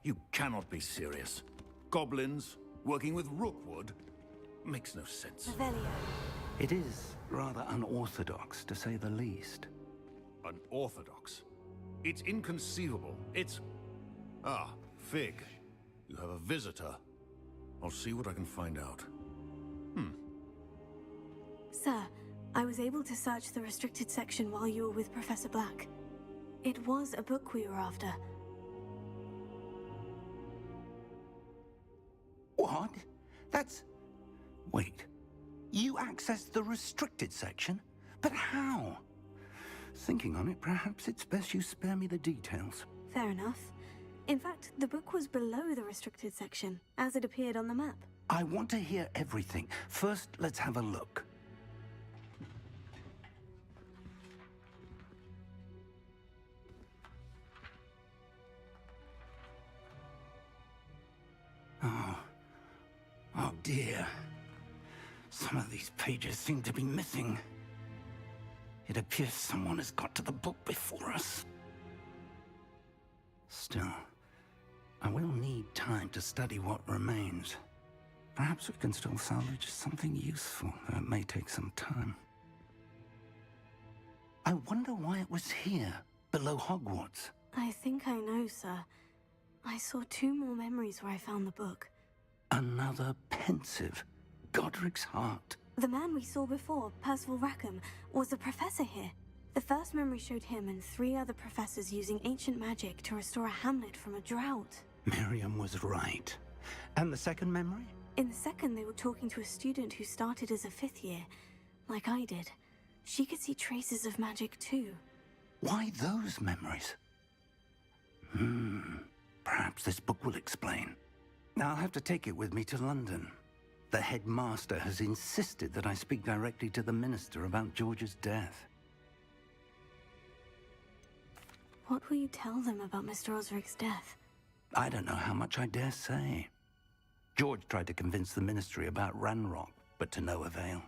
You cannot be serious. Goblins working with Rookwood makes no sense. Revelio. It is rather unorthodox, to say the least. Unorthodox? It's inconceivable. It's... Ah, Fig. You have a visitor. I'll see what I can find out. Sir, I was able to search the restricted section while you were with Professor Black. It was a book we were after. What? That's... Wait. You accessed the restricted section? But how? Thinking on it, perhaps it's best you spare me the details. Fair enough. In fact, the book was below the restricted section, as it appeared on the map. I want to hear everything. First, let's have a look. Oh dear. Some of these pages seem to be missing. It appears someone has got to the book before us. Still, I will need time to study what remains. Perhaps we can still salvage something useful, though it may take some time. I wonder why it was here, below Hogwarts. I think I know, sir. I saw 2 more memories where I found the book. Another pensive. Godric's heart. The man we saw before, Percival Rackham, was a professor here. The first memory showed him and 3 other professors using ancient magic to restore a hamlet from a drought. Miriam was right. And the second memory? In the second, they were talking to a student who started as a 5th year, like I did. She could see traces of magic too. Why those memories? Perhaps this book will explain. I'll have to take it with me to London. The headmaster has insisted that I speak directly to the minister about George's death. What will you tell them about Mr. Osric's death? I don't know how much I dare say. George tried to convince the ministry about Ranrock, but to no avail.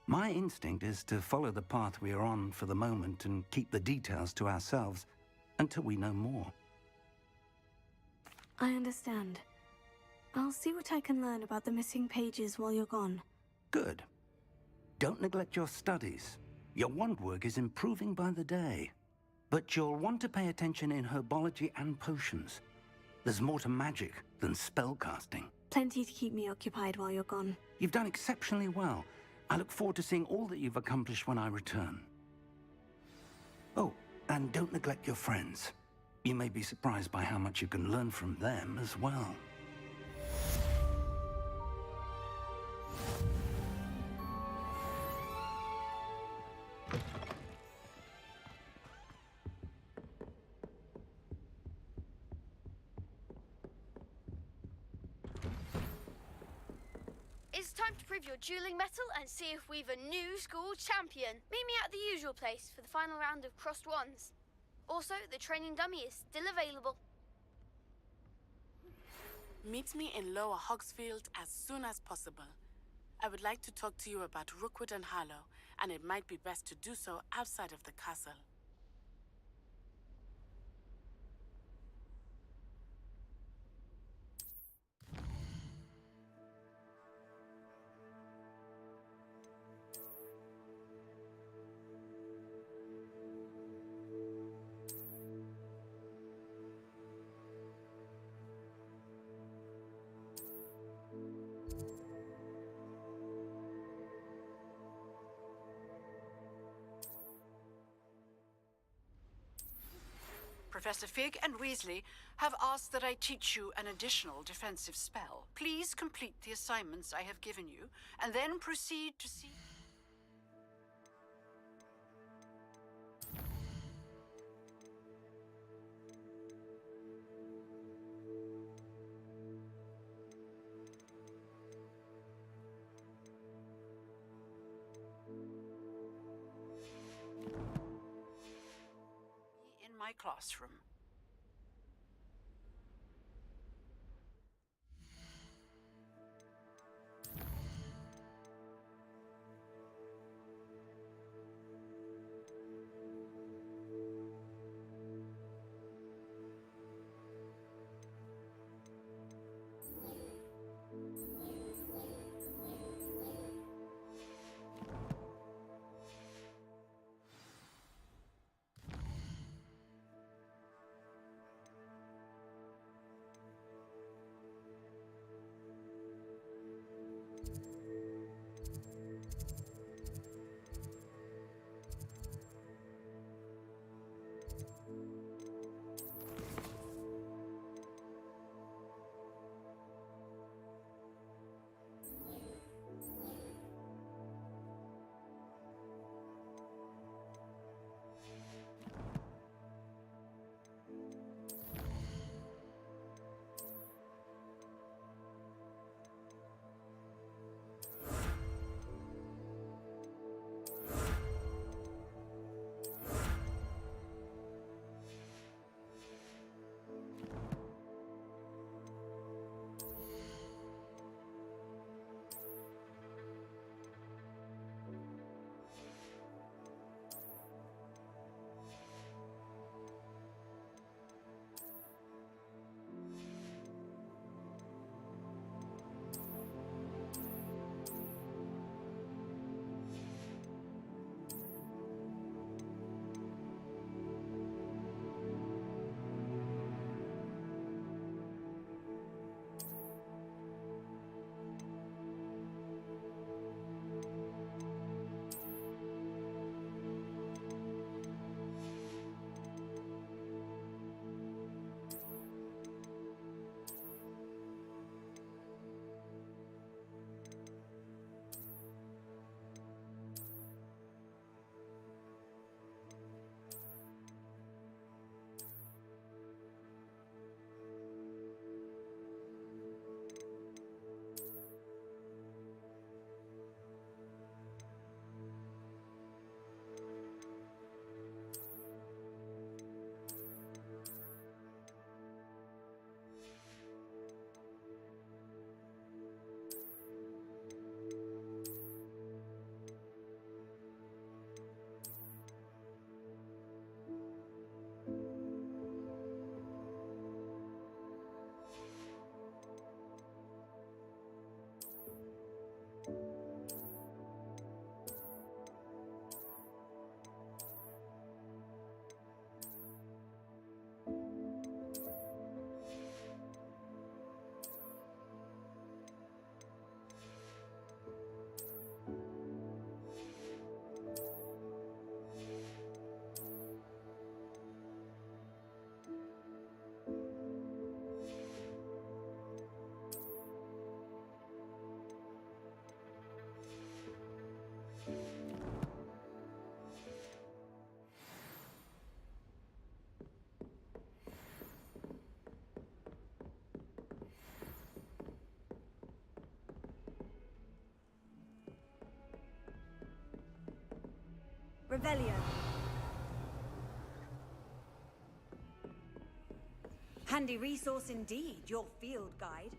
My instinct is to follow the path we are on for the moment and keep the details to ourselves until we know more. I understand. I'll see what I can learn about the missing pages while you're gone. Good. Don't neglect your studies. Your wand work is improving by the day. But you'll want to pay attention in herbology and potions. There's more to magic than spellcasting. Plenty to keep me occupied while you're gone. You've done exceptionally well. I look forward to seeing all that you've accomplished when I return. Oh, and don't neglect your friends. You may be surprised by how much you can learn from them as well. It's time to prove your dueling mettle and see if we've a new school champion. Meet me at the usual place for the final round of crossed wands. Also, the training dummy is still available. Meet me in Lower Hogsfield as soon as possible. I would like to talk to you about Rookwood and Harlow, and it might be best to do so outside of the castle. Professor Fig and Weasley have asked that I teach you an additional defensive spell. Please complete the assignments I have given you, and then proceed to see... in my classroom. Revelio. Handy resource indeed, your field guide.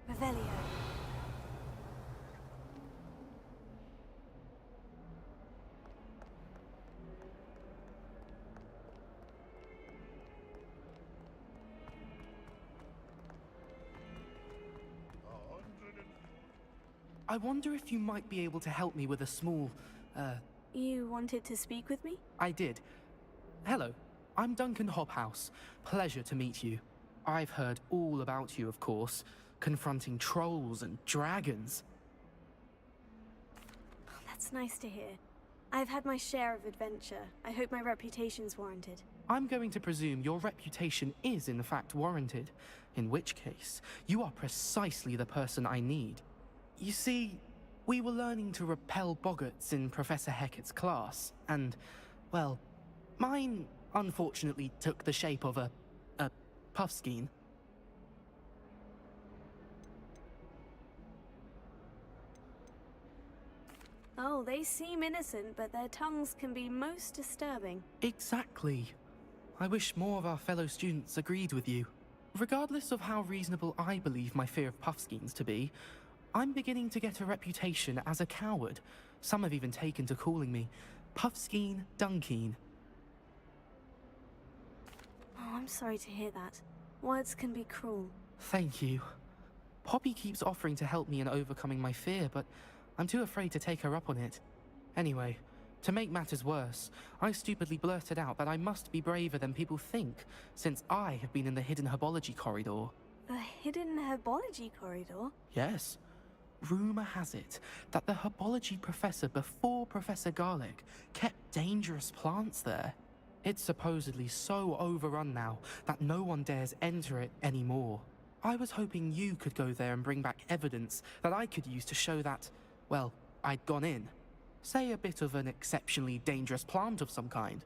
Revelio. I wonder if you might be able to help me with a small, You wanted to speak with me? I did. Hello, I'm Duncan Hobhouse. Pleasure to meet you. I've heard all about you, of course, confronting trolls and dragons. Oh, that's nice to hear. I've had my share of adventure. I hope my reputation's warranted. I'm going to presume your reputation is in fact warranted, in which case, you are precisely the person I need. You see, we were learning to repel boggarts in Professor Hecat's class, and, well, mine unfortunately took the shape of a puffskein. Oh, they seem innocent, but their tongues can be most disturbing. Exactly. I wish more of our fellow students agreed with you. Regardless of how reasonable I believe my fear of puffskeins to be, I'm beginning to get a reputation as a coward. Some have even taken to calling me Puffskein Dunkeen. Oh, I'm sorry to hear that. Words can be cruel. Thank you. Poppy keeps offering to help me in overcoming my fear, but I'm too afraid to take her up on it. Anyway, to make matters worse, I stupidly blurted out that I must be braver than people think, since I have been in the hidden herbology corridor. The hidden herbology corridor? Yes. Rumor has it that the herbology professor before Professor Garlic kept dangerous plants there. It's supposedly so overrun now that no one dares enter it anymore. I was hoping you could go there and bring back evidence that I could use to show that, well, I'd gone in. Say a bit of an exceptionally dangerous plant of some kind.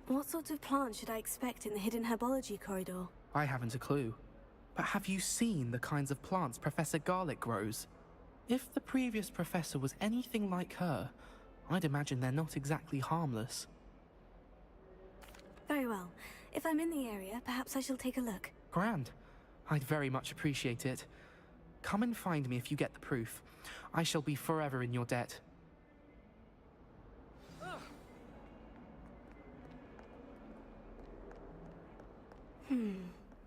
What sort of plant should I expect in the hidden herbology corridor? I haven't a clue. But have you seen the kinds of plants Professor Garlic grows? If the previous professor was anything like her, I'd imagine they're not exactly harmless. Very well. If I'm in the area, perhaps I shall take a look. Grand. I'd very much appreciate it. Come and find me if you get the proof. I shall be forever in your debt.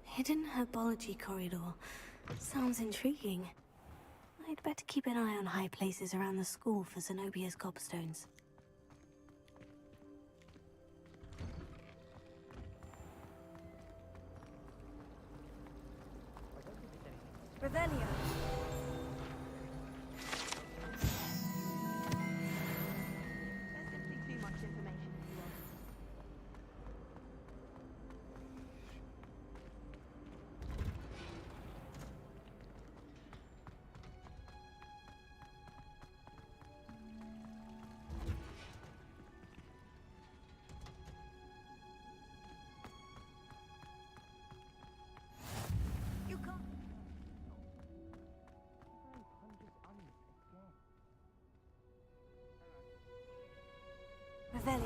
Hidden herbology corridor. Sounds intriguing. I'd better keep an eye on high places around the school for Zenobia's gobstones. Revelio. There's simply too much information. You can't. Revelio.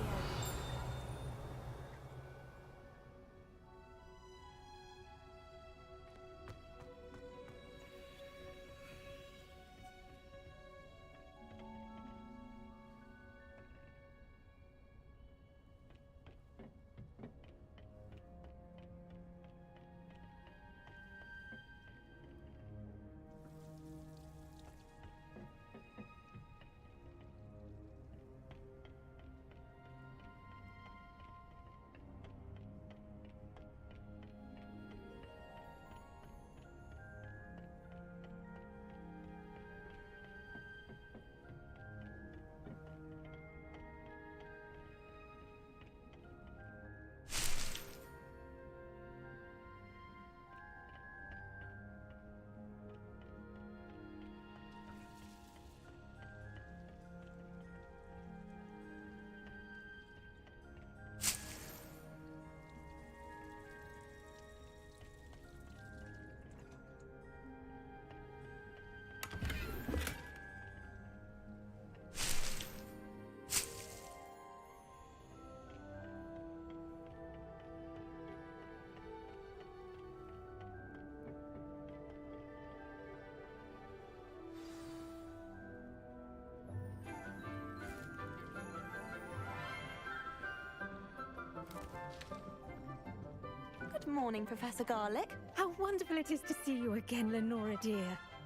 Good morning, Professor Garlick. How wonderful it is to see you again, Lenora dear.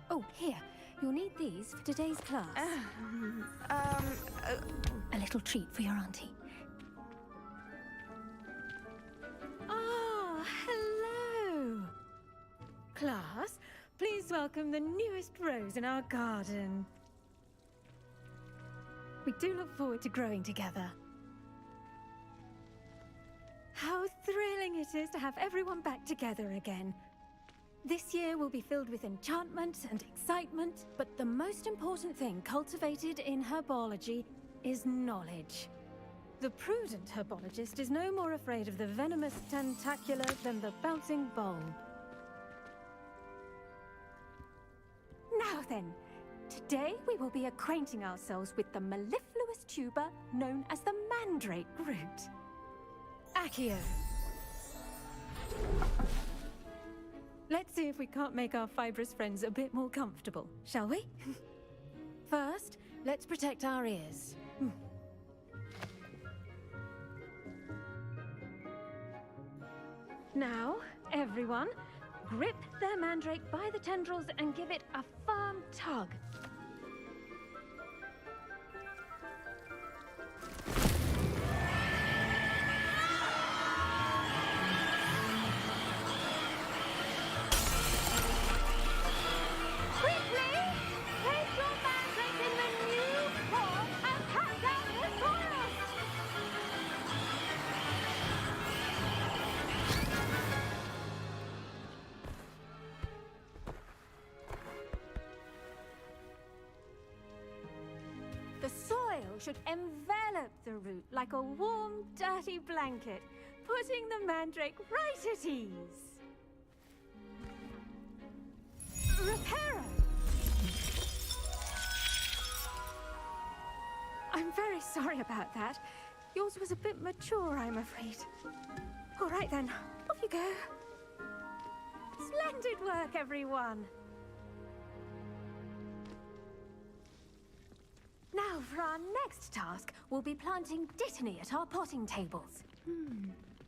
Oh, here. You'll need these for today's class. A little treat for your auntie. Ah, hello. Class, please welcome the newest rose in our garden. We do look forward to growing together. How thrilling it is to have everyone back together again. This year will be filled with enchantment and excitement, but the most important thing cultivated in herbology is knowledge. The prudent herbologist is no more afraid of the venomous tentacula than the bouncing bulb. Now then, today we will be acquainting ourselves with the mellifluous tuber known as the mandrake root. Accio. Let's see if we can't make our fibrous friends a bit more comfortable, shall we? First, let's protect our ears. Now, everyone, grip their mandrake by the tendrils and give it a firm tug. The soil should envelop the root like a warm, dirty blanket, putting the mandrake right at ease. Reparo! I'm very sorry about that. Yours was a bit mature, I'm afraid. All right then, off you go. Splendid work, everyone. Now, for our next task, we'll be planting Dittany at our potting tables.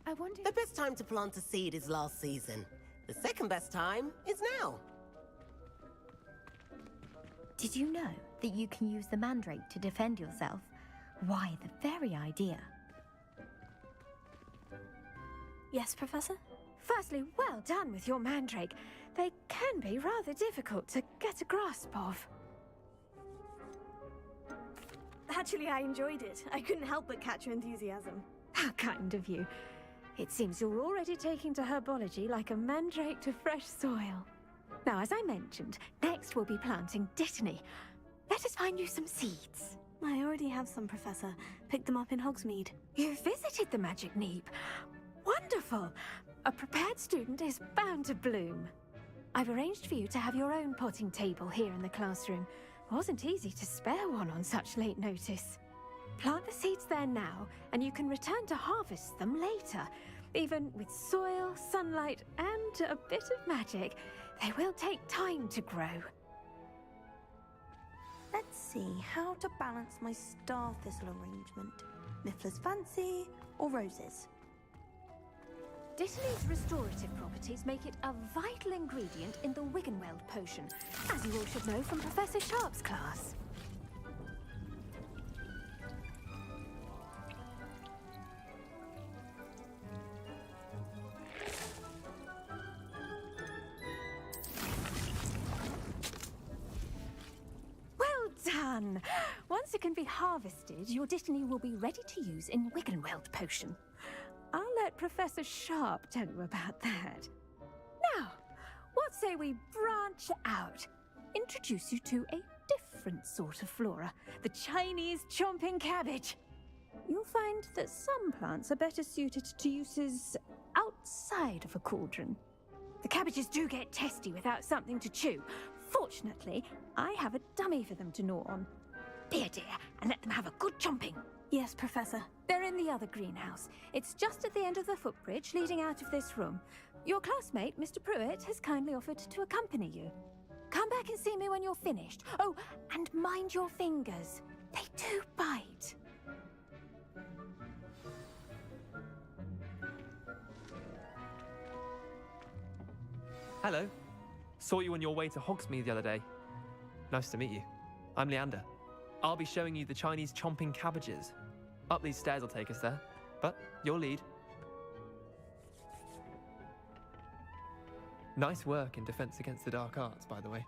I wonder... The best time to plant a seed is last season. The second best time is now. Did you know that you can use the mandrake to defend yourself? Why, the very idea. Yes, Professor? Firstly, well done with your mandrake. They can be rather difficult to get a grasp of. Actually, I enjoyed it. I couldn't help but catch your enthusiasm. How kind of you. It seems you're already taking to herbology like a mandrake to fresh soil. Now, as I mentioned, next we'll be planting Dittany. Let us find you some seeds. I already have some, Professor. Picked them up in Hogsmeade. You visited the Magic Neep. Wonderful! A prepared student is bound to bloom. I've arranged for you to have your own potting table here in the classroom. Wasn't easy to spare one on such late notice. Plant the seeds there now, and you can return to harvest them later. Even with soil, sunlight, and a bit of magic, they will take time to grow. Let's see how to balance my star thistle arrangement. Miffler's Fancy or roses? Dittany's restorative properties make it a vital ingredient in the Wiggenweld potion, as you all should know from Professor Sharp's class. Well done! Once it can be harvested, your Dittany will be ready to use in Wiggenweld potion. I'll let Professor Sharp tell you about that. Now, what say we branch out? Introduce you to a different sort of flora, the Chinese chomping cabbage. You'll find that some plants are better suited to uses outside of a cauldron. The cabbages do get testy without something to chew. Fortunately, I have a dummy for them to gnaw on. Be a dear and let them have a good chomping. Yes, Professor. They're in the other greenhouse. It's just at the end of the footbridge leading out of this room. Your classmate, Mr. Pruitt, has kindly offered to accompany you. Come back and see me when you're finished. Oh, and mind your fingers. They do bite. Hello. Saw you on your way to Hogsmeade the other day. Nice to meet you. I'm Leander. I'll be showing you the Chinese chomping cabbages. Up these stairs will take us there, but you'll lead. Nice work in Defense Against the Dark Arts, by the way.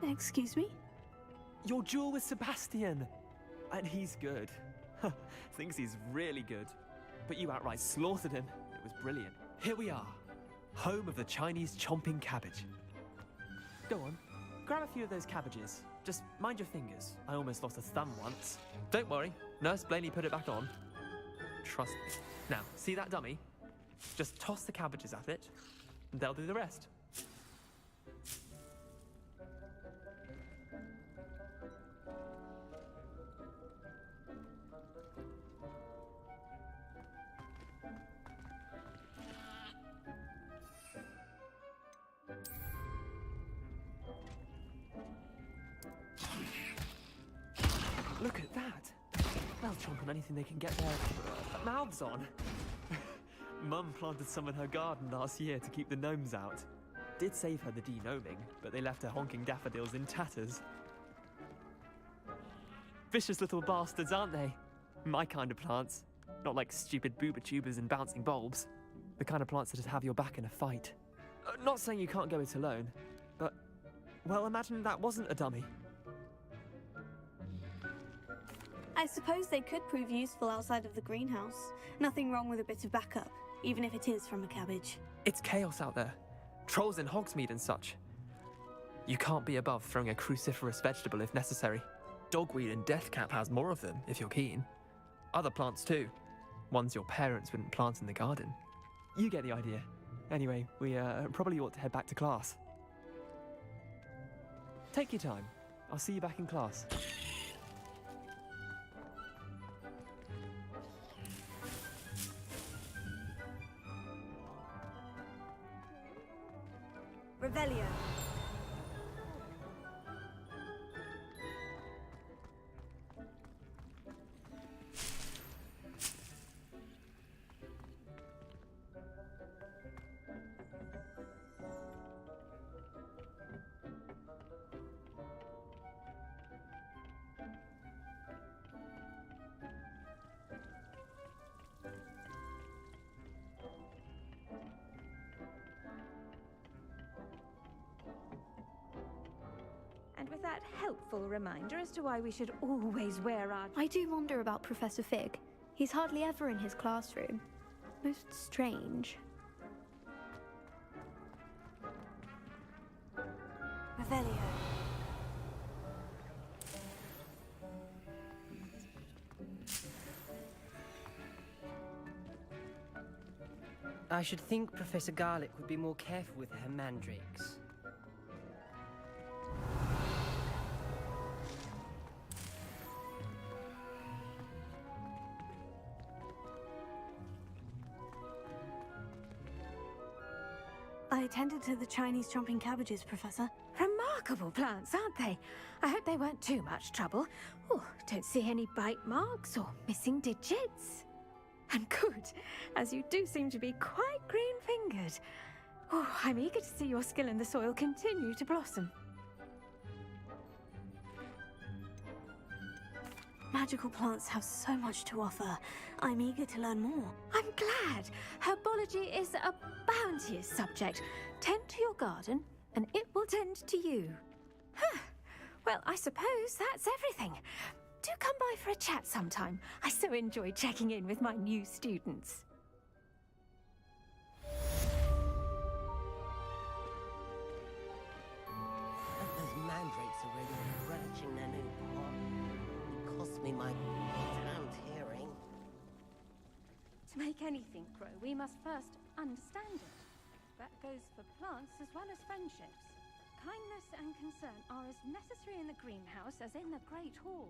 Excuse me? Your duel with Sebastian! And he's good. Thinks he's really good. But you outright slaughtered him. It was brilliant. Here we are. Home of the Chinese chomping cabbage. Go on, grab a few of those cabbages. Just mind your fingers. I almost lost a thumb once. Don't worry, Nurse Blaney put it back on. Trust me. Now, see that dummy? Just toss the cabbages at it, and they'll do the rest. Look at that! They'll chomp on anything they can get their mouths on. Mum planted some in her garden last year to keep the gnomes out. Did save her the de-gnoming, but they left her honking daffodils in tatters. Vicious little bastards, aren't they? My kind of plants. Not like stupid booba tubers and bouncing bulbs. The kind of plants that just have your back in a fight. Not saying you can't go it alone, but... well, imagine that wasn't a dummy. I suppose they could prove useful outside of the greenhouse. Nothing wrong with a bit of backup, even if it is from a cabbage. It's chaos out there. Trolls in Hogsmeade and such. You can't be above throwing a cruciferous vegetable if necessary. Dogweed and deathcap has more of them, if you're keen. Other plants too. Ones your parents wouldn't plant in the garden. You get the idea. Anyway, we probably ought to head back to class. Take your time. I'll see you back in class. Revelio. And with that helpful reminder as to why we should always wear our... I do wonder about Professor Fig. He's hardly ever in his classroom. Most strange. Revelio. I should think Professor Garlick would be more careful with her mandrakes. I attended to the Chinese chomping cabbages, Professor. Remarkable plants, aren't they? I hope they weren't too much trouble. Oh, don't see any bite marks or missing digits. And good, as you do seem to be quite green-fingered. Oh, I'm eager to see your skill in the soil continue to blossom. Magical plants have so much to offer. I'm eager to learn more. I'm glad. Herbology is a bounteous subject. Tend to your garden, and it will tend to you. Huh. Well, I suppose that's everything. Do come by for a chat sometime. I so enjoy checking in with my new students. Those mandrakes are really relishing their new pot. It cost me my sound hearing. To make anything grow, we must first understand it. That goes for plants as well as friendships. Kindness and concern are as necessary in the greenhouse as in the Great Hall.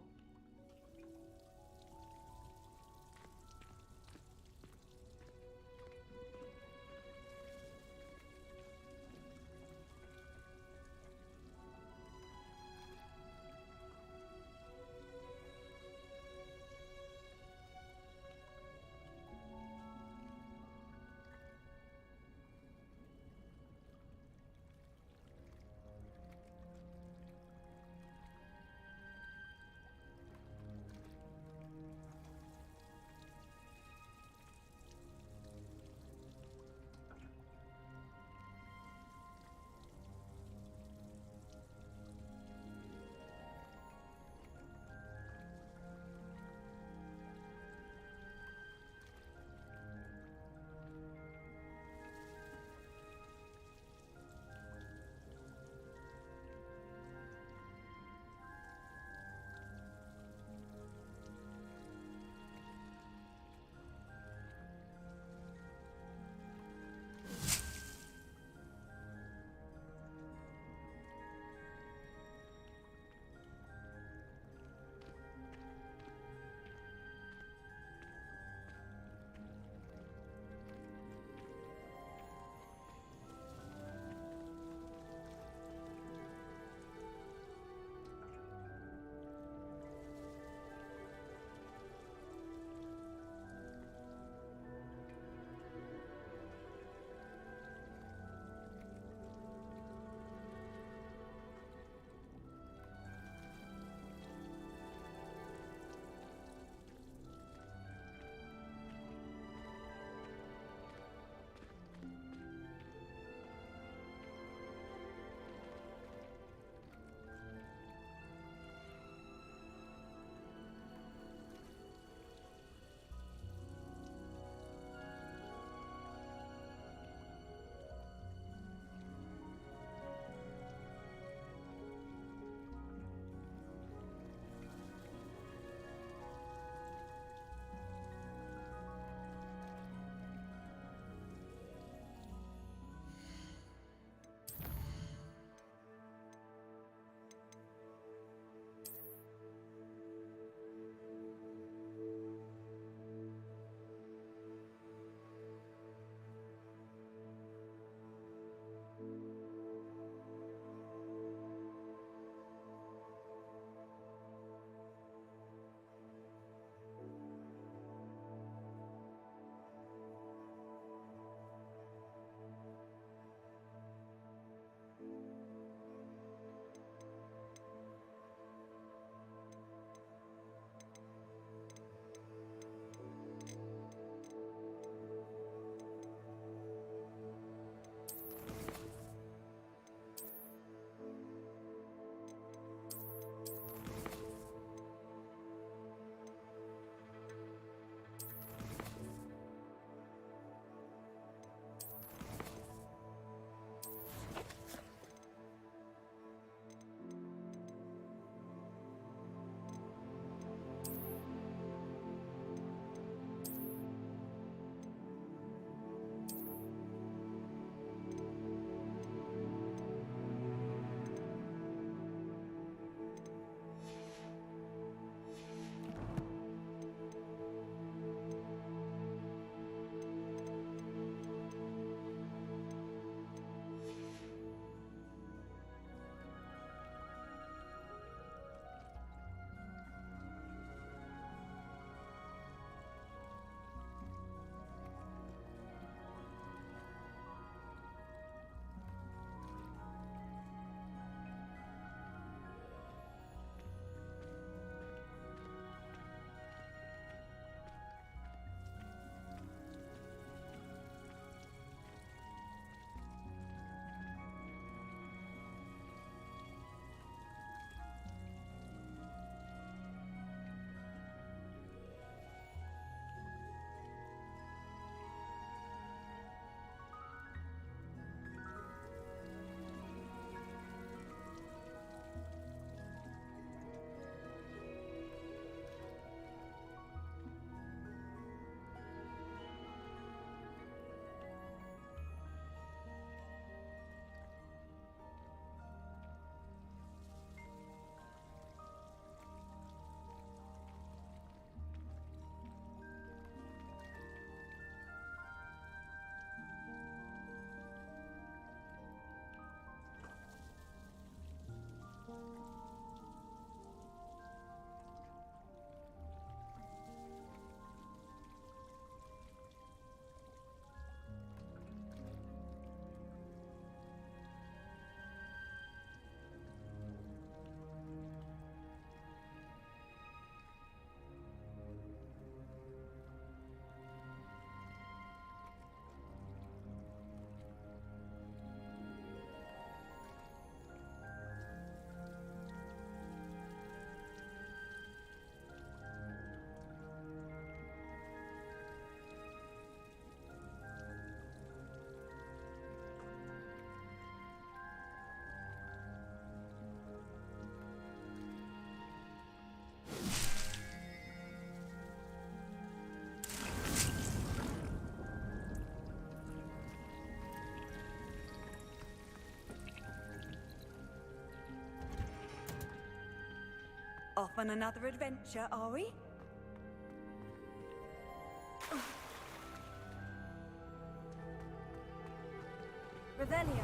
Off on another adventure, are we? Revelio.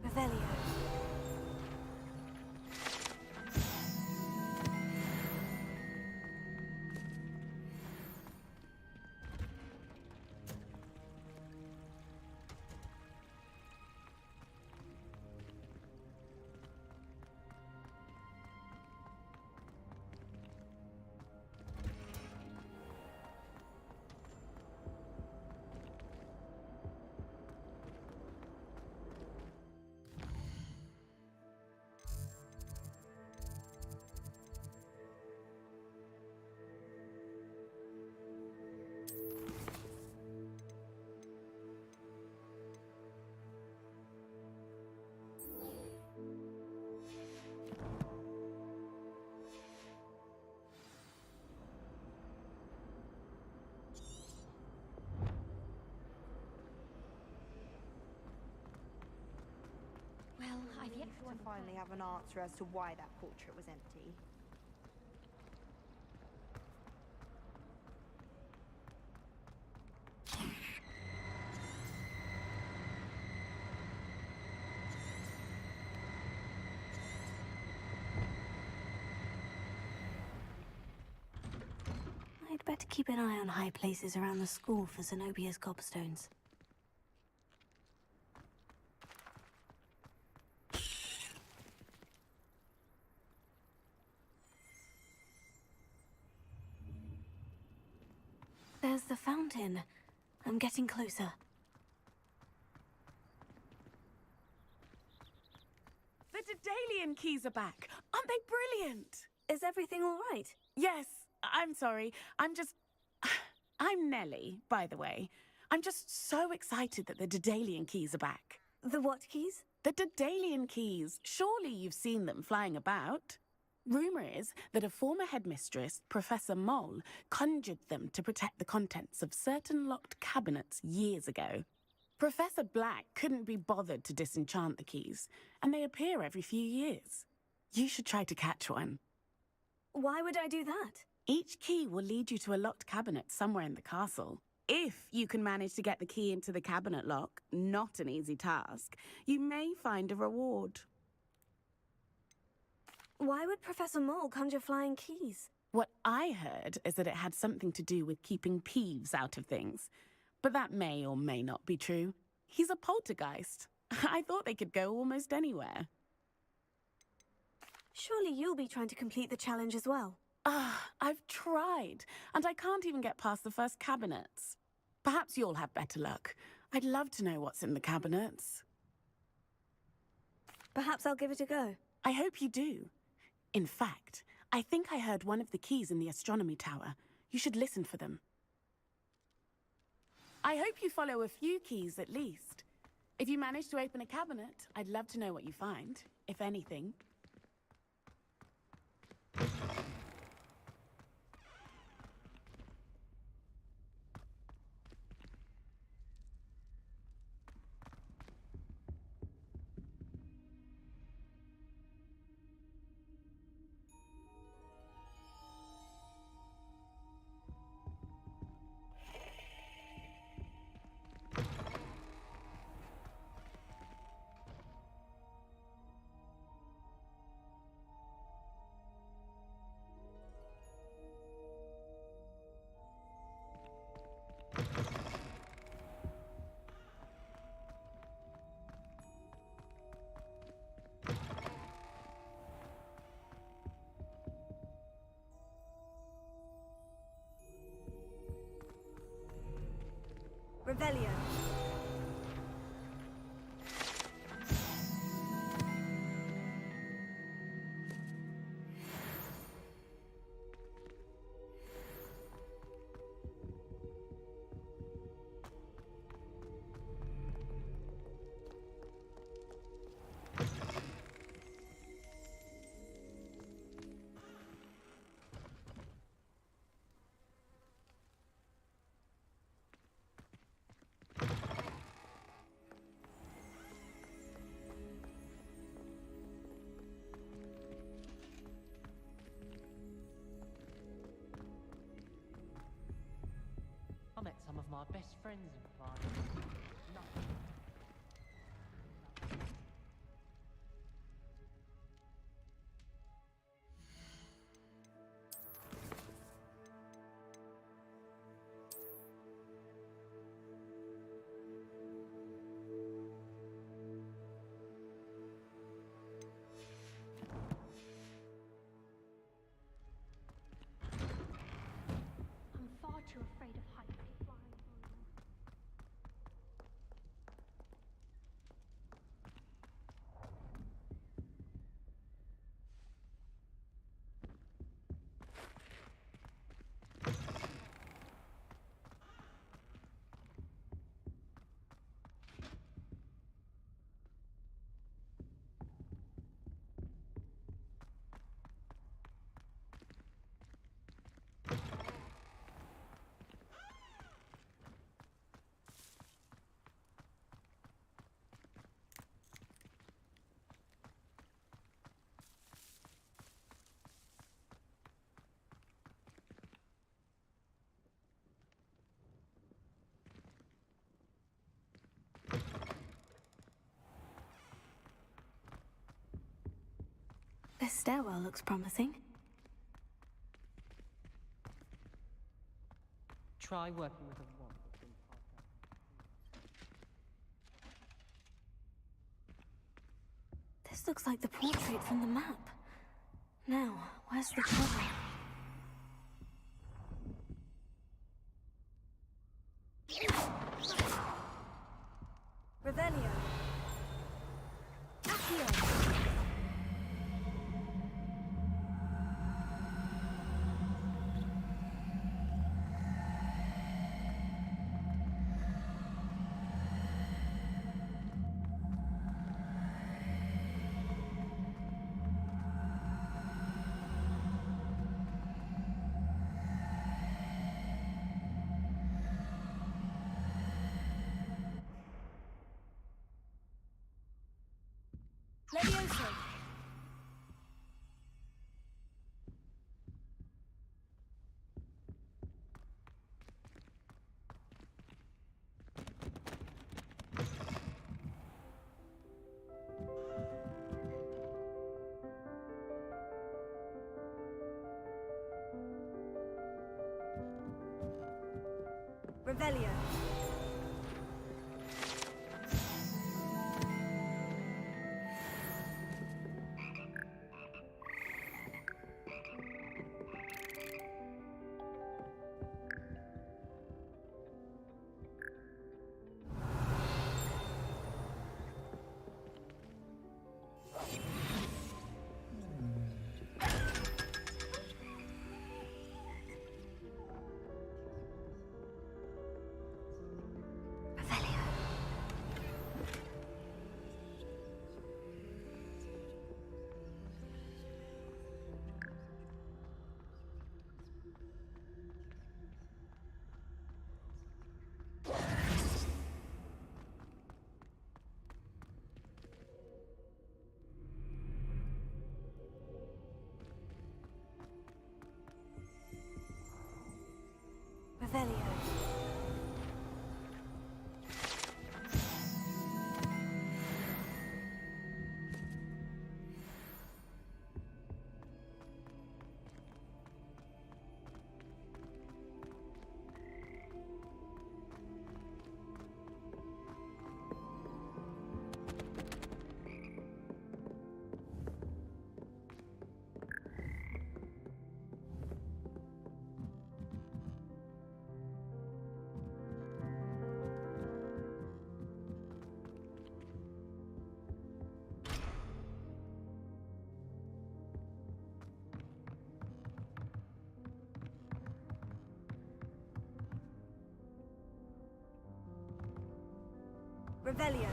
Revelio. Well, I've yet to finally have an answer as to why that portrait was empty. I'd better keep an eye on high places around the school for Zenobia's gobstones. There's the fountain. I'm getting closer. The Daedalian keys are back. Aren't they brilliant? Is everything all right? Yes. I'm sorry. I'm Nellie, by the way. I'm just so excited that the Daedalian keys are back. The what keys? The Daedalian keys. Surely you've seen them flying about. Rumour is that a former headmistress, Professor Moll, conjured them to protect the contents of certain locked cabinets years ago. Professor Black couldn't be bothered to disenchant the keys, and they appear every few years. You should try to catch one. Why would I do that? Each key will lead you to a locked cabinet somewhere in the castle. If you can manage to get the key into the cabinet lock, not an easy task, you may find a reward. Why would Professor Mole conjure flying keys? What I heard is that it had something to do with keeping Peeves out of things. But that may or may not be true. He's a poltergeist. I thought they could go almost anywhere. Surely you'll be trying to complete the challenge as well. I've tried, and I can't even get past the first cabinets. Perhaps you'll have better luck. I'd love to know what's in the cabinets. Perhaps I'll give it a go. I hope you do. In fact, I think I heard one of the keys in the astronomy tower. You should listen for them. I hope you follow a few keys at least. If you manage to open a cabinet, I'd love to know what you find, if anything. Revelio. I met some of my best friends in France. I'm far too afraid of heights. This stairwell looks promising. Try working with a wand. This looks like the portrait from the map. Now, where's the cover? Revelio. Accio. Levioso. Revelio. Revelio. Revelio.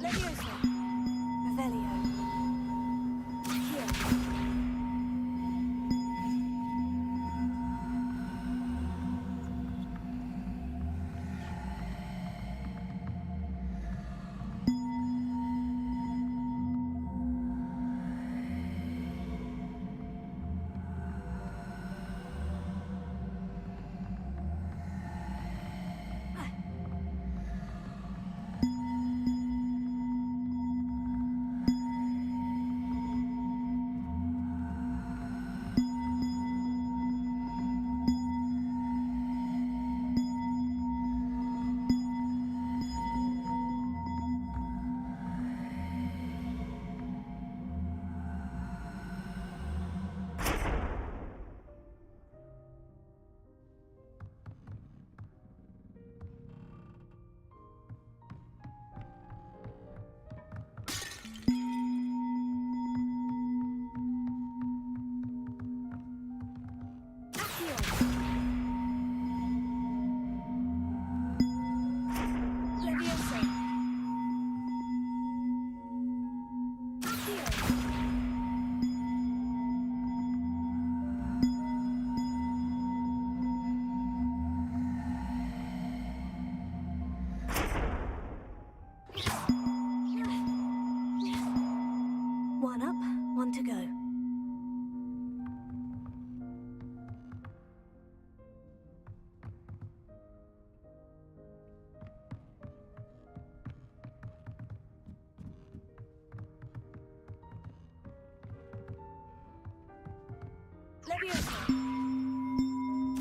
Leviosa. Revelio. Accio. One up, one to go. Leviosa.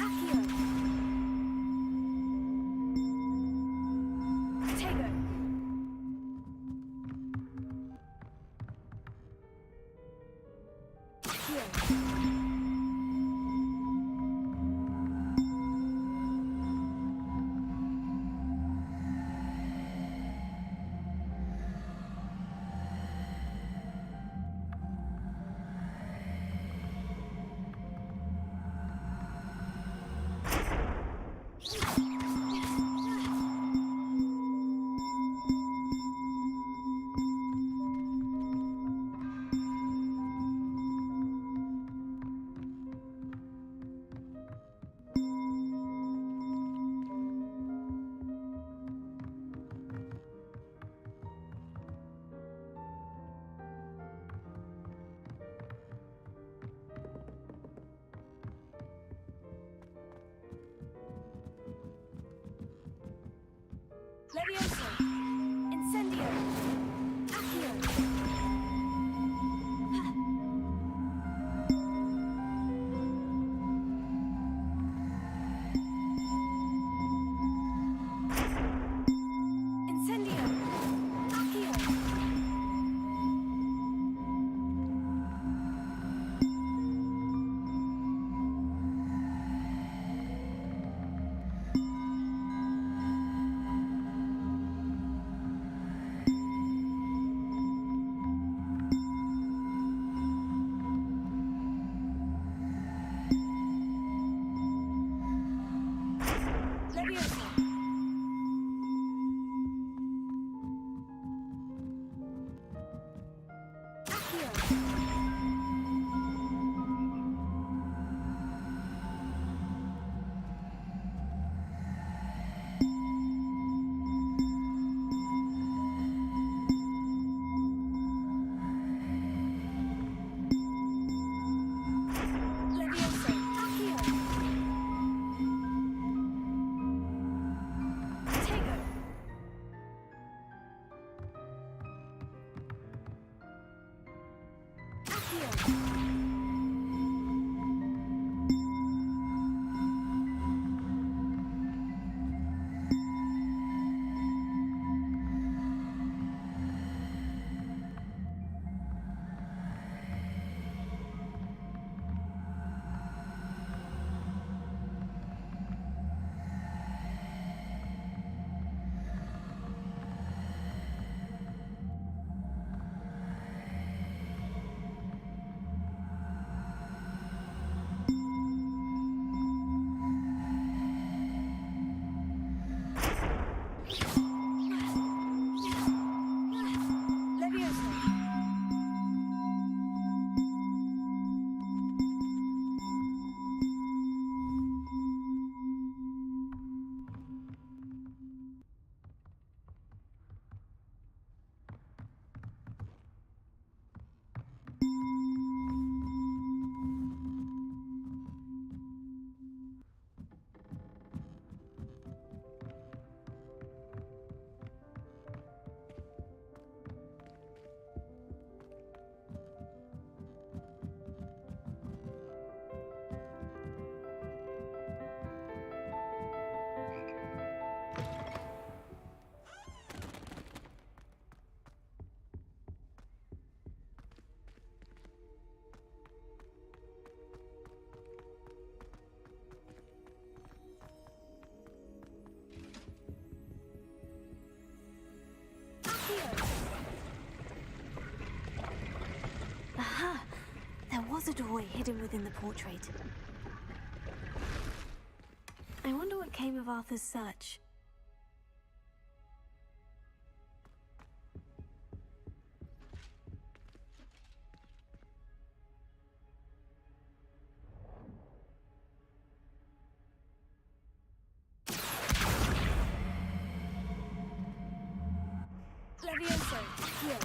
Accio. Tego. Aha! There was a doorway hidden within the portrait. I wonder what came of Arthur's search. Levioso, here.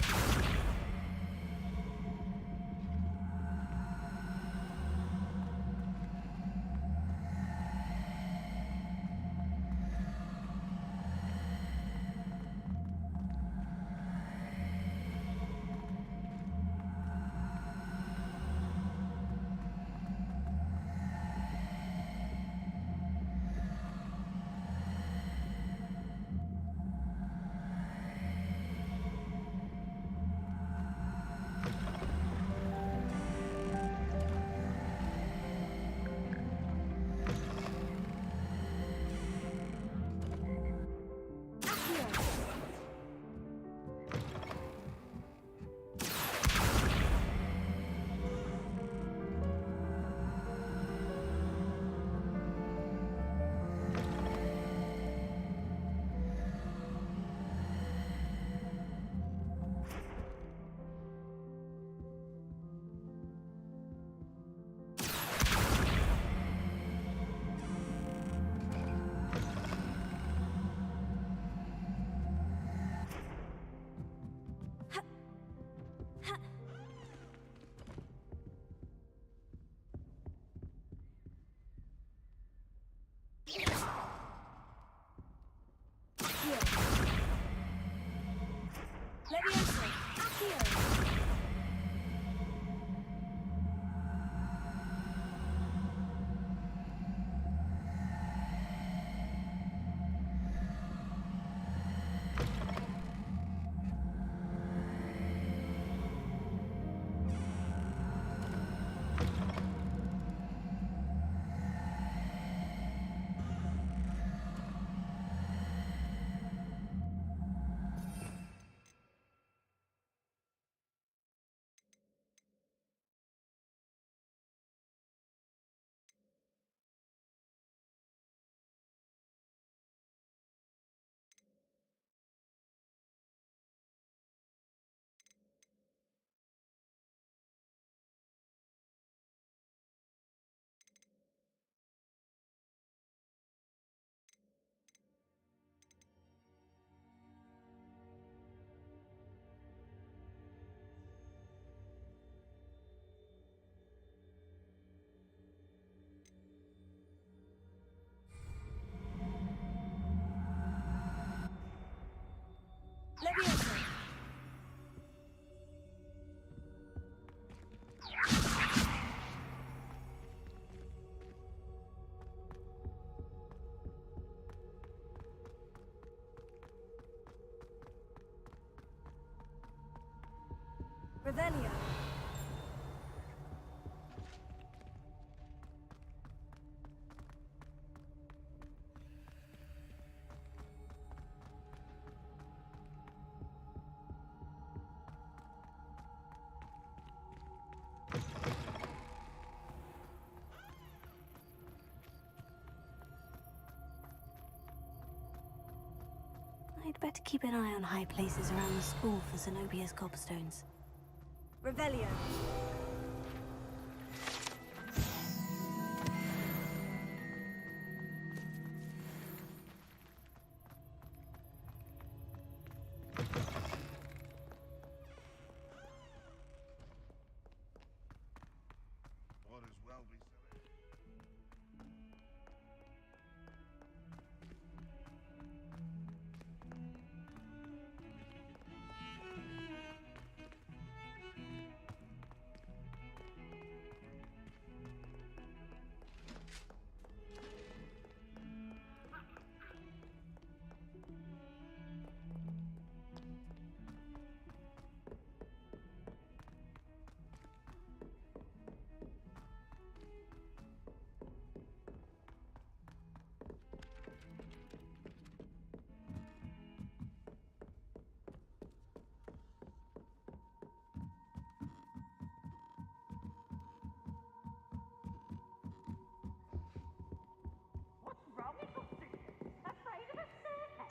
Levioso, here. Levioso. Revelio. I'd better keep an eye on high places around the school for Zenobia's gobstones. Revelio.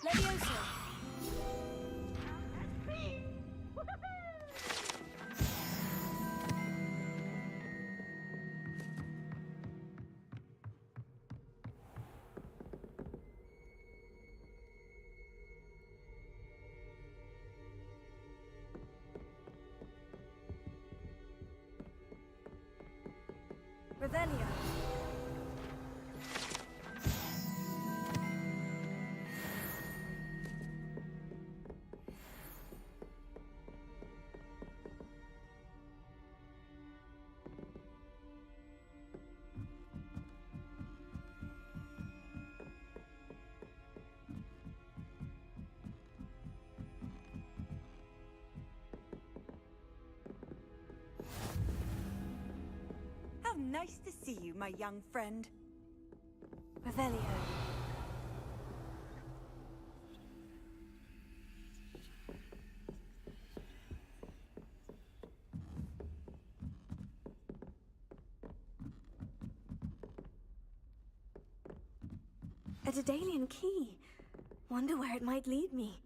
Levioso. Revelio. How nice to see you, my young friend. Revelio. A Daedalian key. Wonder where it might lead me.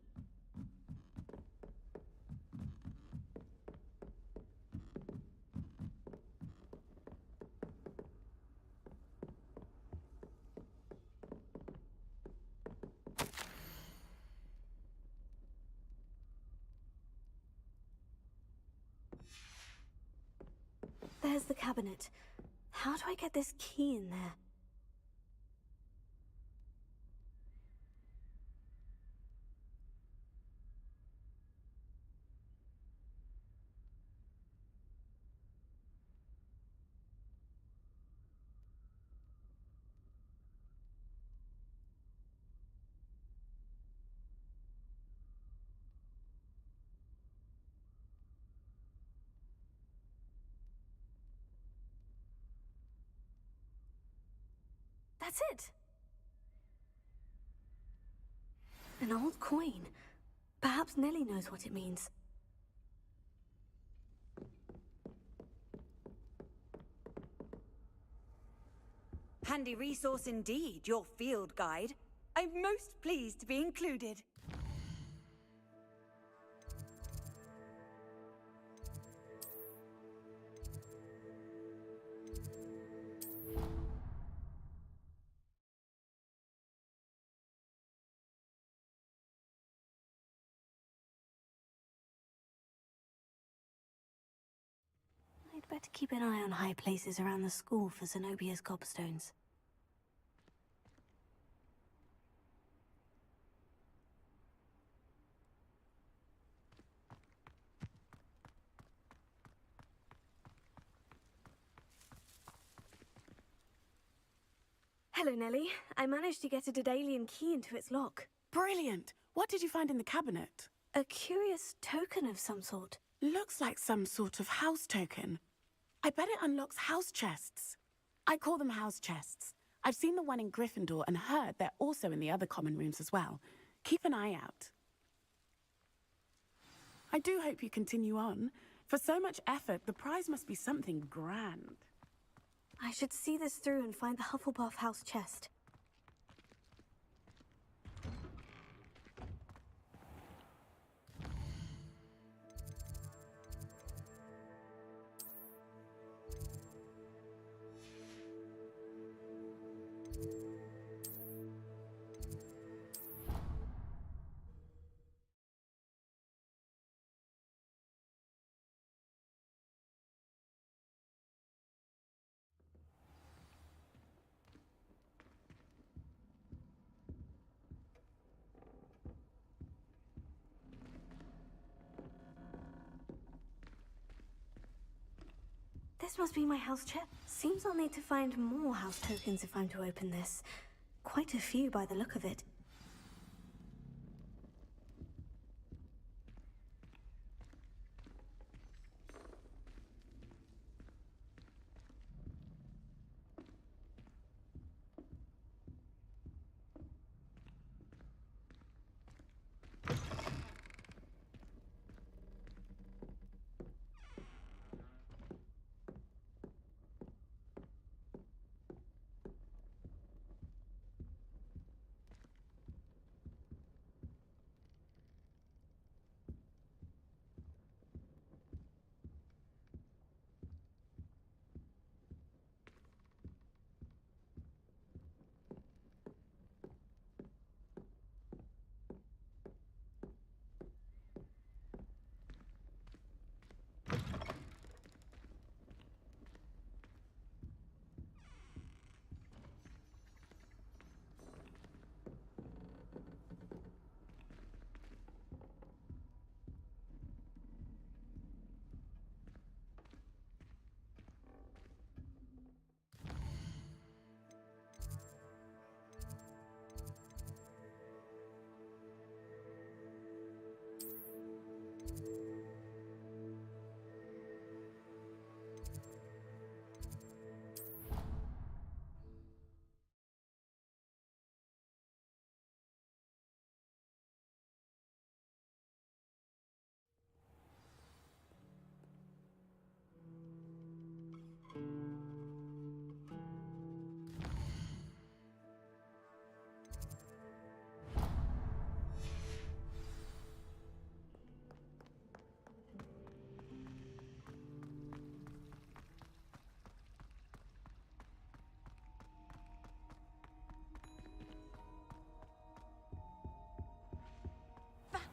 There's the cabinet. How do I get this key in there? That's it! An old coin. Perhaps Nellie knows what it means. Handy resource indeed, your field guide. I'm most pleased to be included. I'd better keep an eye on high places around the school for Zenobia's gobstones. Hello, Nellie. I managed to get a Daedalian key into its lock. Brilliant! What did you find in the cabinet? A curious token of some sort. Looks like some sort of house token. I bet it unlocks house chests. I call them house chests. I've seen the one in Gryffindor and heard they're also in the other common rooms as well. Keep an eye out. I do hope you continue on. For so much effort, the prize must be something grand. I should see this through and find the Hufflepuff house chest. This must be my house chest. Seems I'll need to find more house tokens if I'm to open this. Quite a few by the look of it.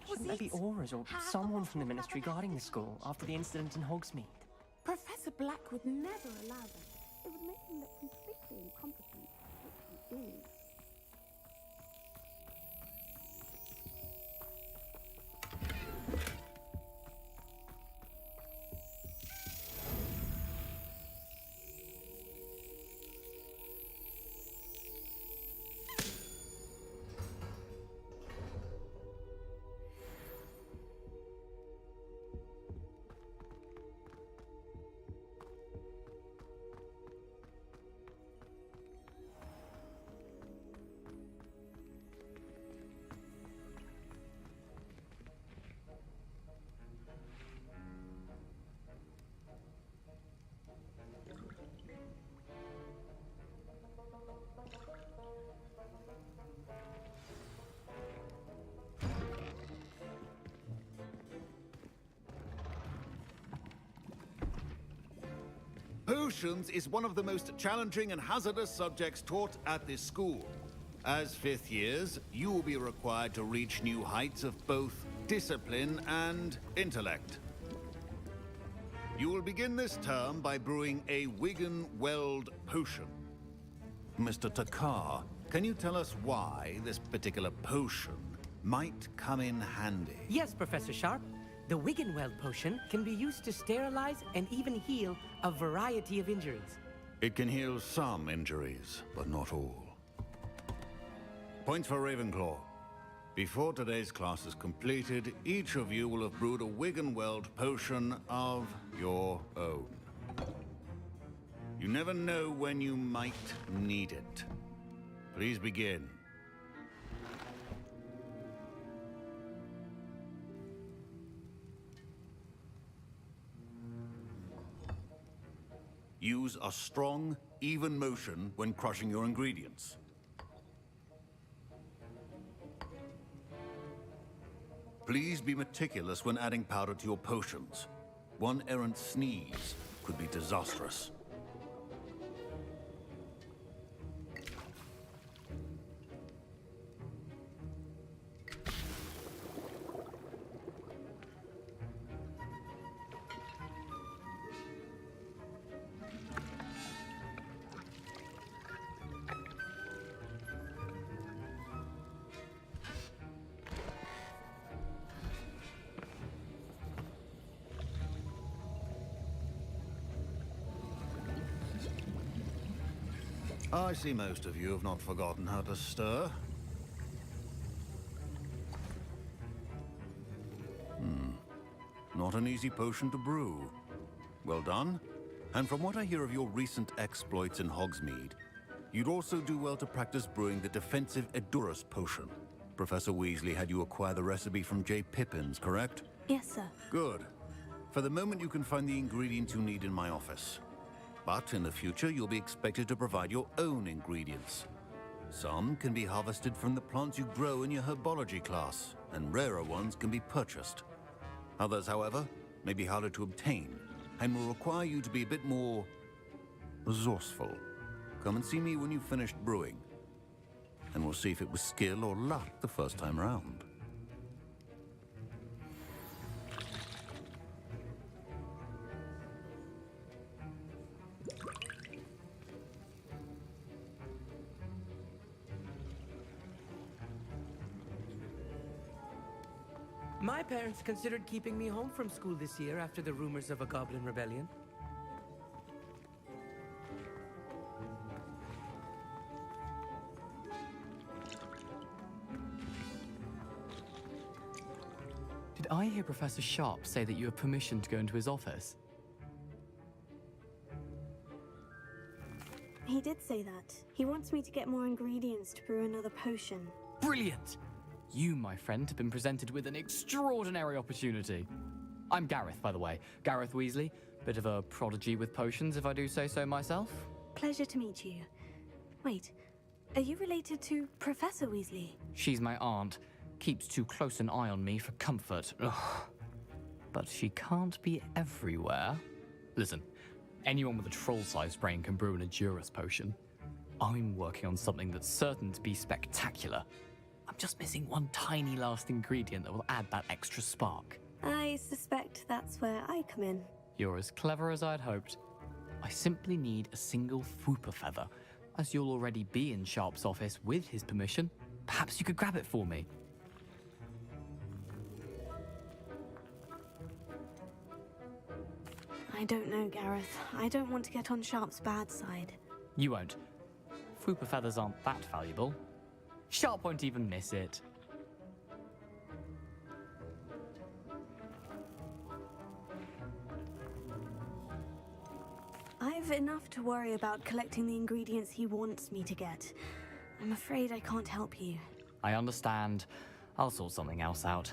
Shouldn't there be auras or someone from the Ministry guarding the school after the incident in Hogsmeade? Professor Black would never allow that. It would make him look completely incompetent, which he is. Potions is one of the most challenging and hazardous subjects taught at this school. As fifth years, you will be required to reach new heights of both discipline and intellect. You will begin this term by brewing a Wiggenweld potion. Mr. Takar, can you tell us why this particular potion might come in handy? Yes, Professor Sharp. The Wiggenweld potion can be used to sterilize and even heal a variety of injuries. It can heal some injuries, but not all. Points for Ravenclaw. Before today's class is completed, each of you will have brewed a Wiggenweld potion of your own. You never know when you might need it. Please begin. Use a strong, even motion when crushing your ingredients. Please be meticulous when adding powder to your potions. One errant sneeze could be disastrous. I see most of you have not forgotten how to stir. Not an easy potion to brew. Well done. And from what I hear of your recent exploits in Hogsmeade, you'd also do well to practice brewing the defensive Edurus potion. Professor Weasley had you acquire the recipe from J. Pippin's, correct? Yes, sir. Good. For the moment, you can find the ingredients you need in my office. But in the future, you'll be expected to provide your own ingredients. Some can be harvested from the plants you grow in your herbology class, and rarer ones can be purchased. Others, however, may be harder to obtain, and will require you to be a bit more resourceful. Come and see me when you've finished brewing, and we'll see if it was skill or luck the first time around. My parents considered keeping me home from school this year after the rumors of a goblin rebellion. Did I hear Professor Sharp say that you have permission to go into his office? He did say that. He wants me to get more ingredients to brew another potion. Brilliant! You, my friend, have been presented with an extraordinary opportunity. I'm Gareth, by the way. Gareth Weasley. Bit of a prodigy with potions, if I do say so myself. Pleasure to meet you. Wait, are you related to Professor Weasley? She's my aunt. Keeps too close an eye on me for comfort. Ugh. But she can't be everywhere. Listen, anyone with a troll-sized brain can brew an Edurus potion. I'm working on something that's certain to be spectacular. I'm just missing one tiny last ingredient that will add that extra spark. I suspect that's where I come in. You're as clever as I'd hoped. I simply need a single Fwooper feather. As you'll already be in Sharp's office with his permission, perhaps you could grab it for me. I don't know, Gareth. I don't want to get on Sharp's bad side. You won't. Fwooper feathers aren't that valuable. Sharp won't even miss it. I've enough to worry about collecting the ingredients he wants me to get. I'm afraid I can't help you. I understand. I'll sort something else out.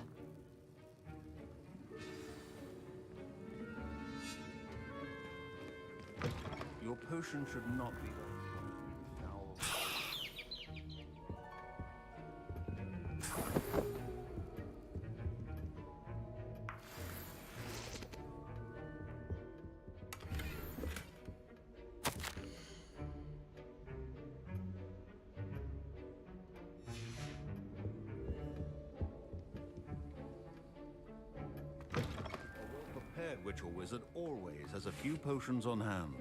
Your potion should not be Witch or wizard always has a few potions on hand.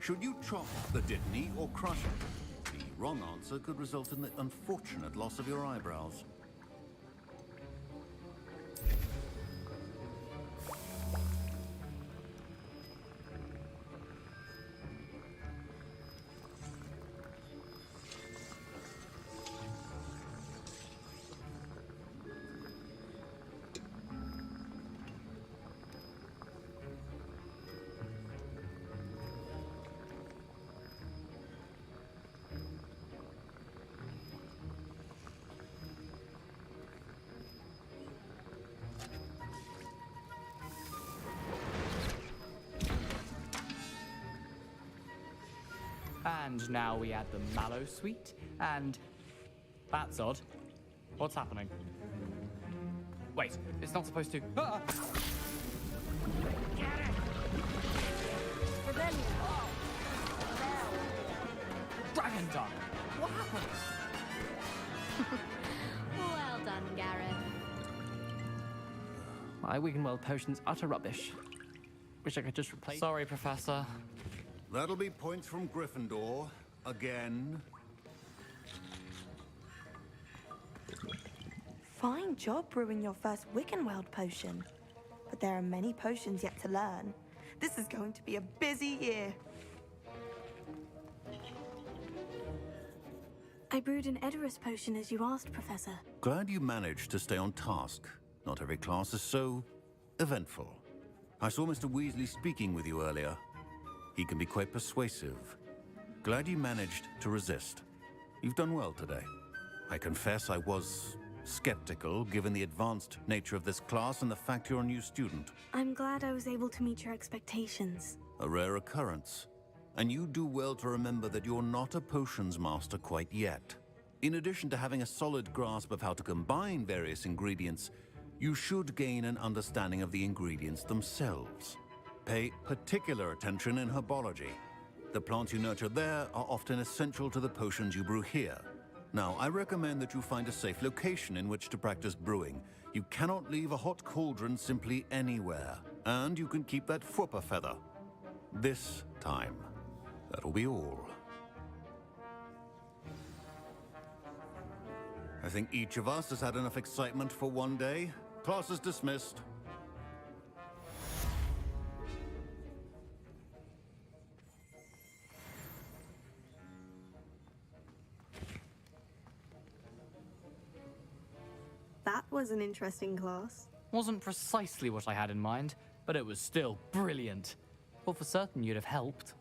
Should you chop the Dittany or crush it, the wrong answer could result in the unfortunate loss of your eyebrows. And now we add the mallow sweet, and... That's odd. What's happening? Wait, it's not supposed to... Ah! Dragon Dung! What happened? Well done, Gareth. My Wiggenweld potion's utter rubbish. Wish I could just replace... Sorry, Professor. That'll be points from Gryffindor. Again. Fine job brewing your first Wiggenweld potion. But there are many potions yet to learn. This is going to be a busy year. I brewed an Edorus potion as you asked, Professor. Glad you managed to stay on task. Not every class is so eventful. I saw Mr. Weasley speaking with you earlier. He can be quite persuasive. Glad you managed to resist. You've done well today. I confess I was skeptical, given the advanced nature of this class and the fact you're a new student. I'm glad I was able to meet your expectations. A rare occurrence. And you do well to remember that you're not a potions master quite yet. In addition to having a solid grasp of how to combine various ingredients, you should gain an understanding of the ingredients themselves. Pay particular attention in herbology. The plants you nurture there are often essential to the potions you brew here. Now, I recommend that you find a safe location in which to practice brewing. You cannot leave a hot cauldron simply anywhere. And you can keep that Fwooper feather. This time. That'll be all. I think each of us has had enough excitement for one day. Class is dismissed. That was an interesting class. Wasn't precisely what I had in mind, but it was still brilliant. Thought for certain you'd have helped.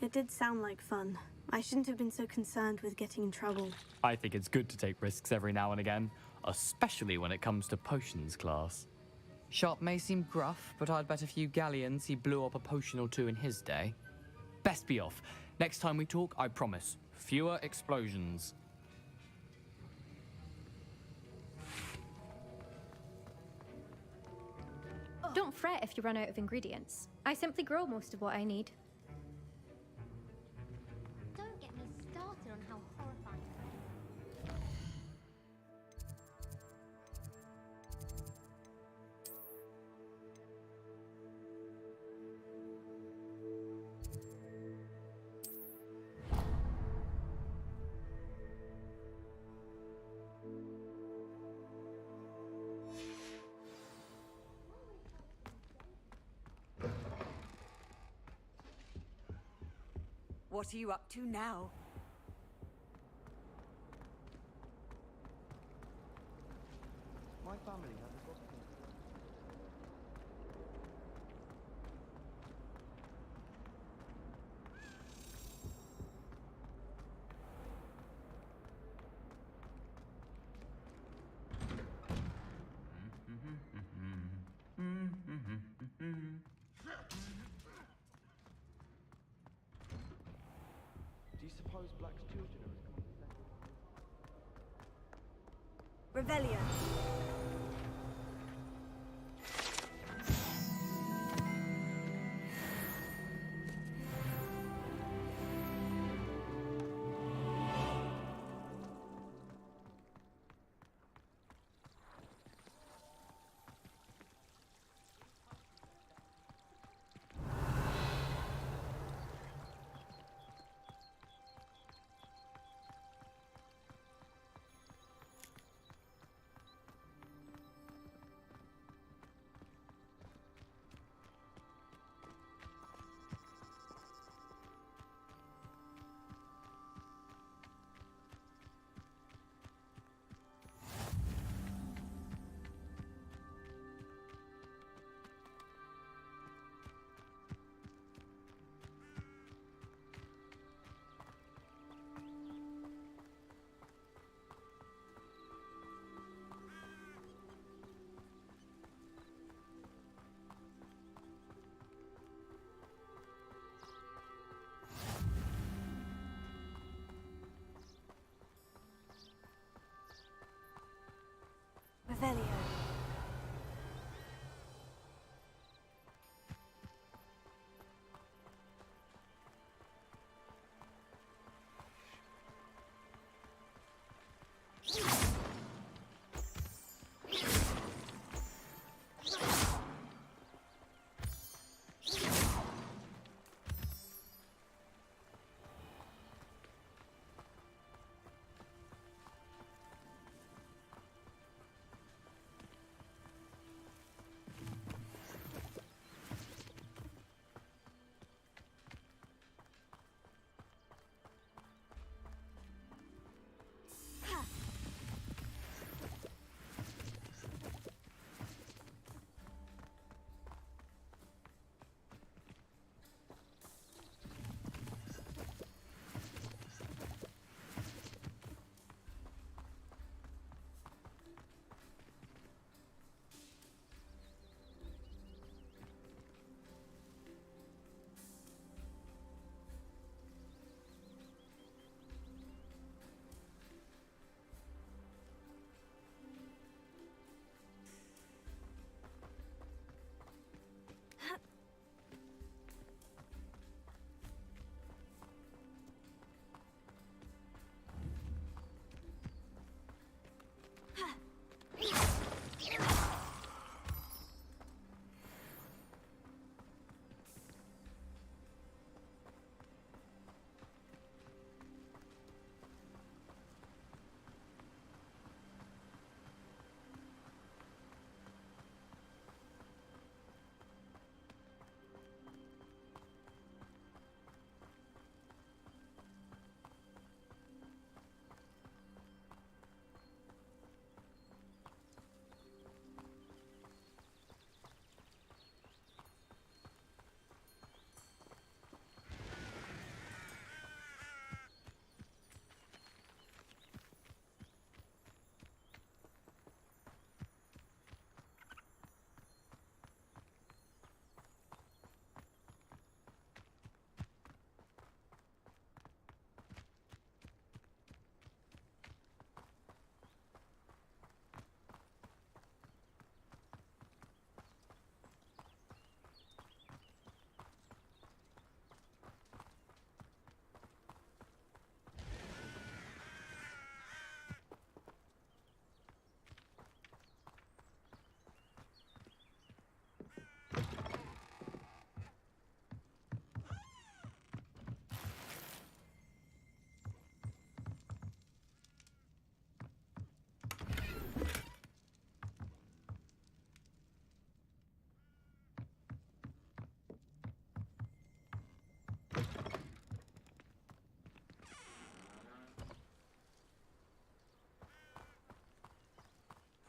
It did sound like fun. I shouldn't have been so concerned with getting in trouble. I think it's good to take risks every now and again, especially when it comes to potions class. Sharp may seem gruff, but I'd bet a few galleons he blew up a potion or two in his day. Best be off. Next time we talk, I promise, fewer explosions. Don't fret if you run out of ingredients. I simply grow most of what I need. Don't get me started on how horrifying. What are you up to now? My family has a hospital. Do you suppose Black's children are as common as Revelio. Revelio.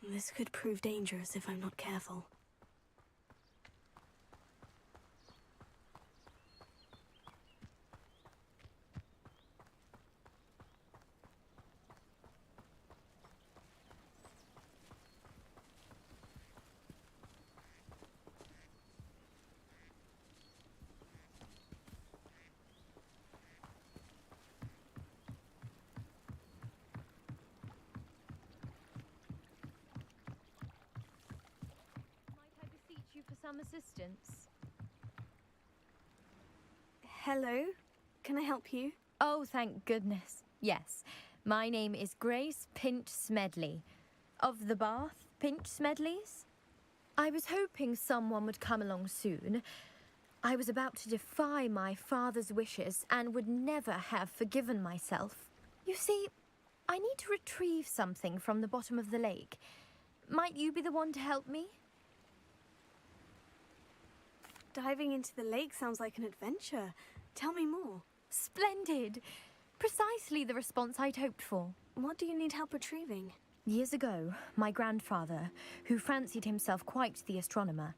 This could prove dangerous if I'm not careful. You for some assistance? Hello? Can I help you? Oh, thank goodness. Yes. My name is Grace Pinch Smedley. Of the Bath Pinch Smedleys? I was hoping someone would come along soon. I was about to defy my father's wishes and would never have forgiven myself. You see, I need to retrieve something from the bottom of the lake. Might you be the one to help me? Diving into the lake sounds like an adventure. Tell me more. Splendid! Precisely the response I'd hoped for. What do you need help retrieving? Years ago, my grandfather, who fancied himself quite the astronomer,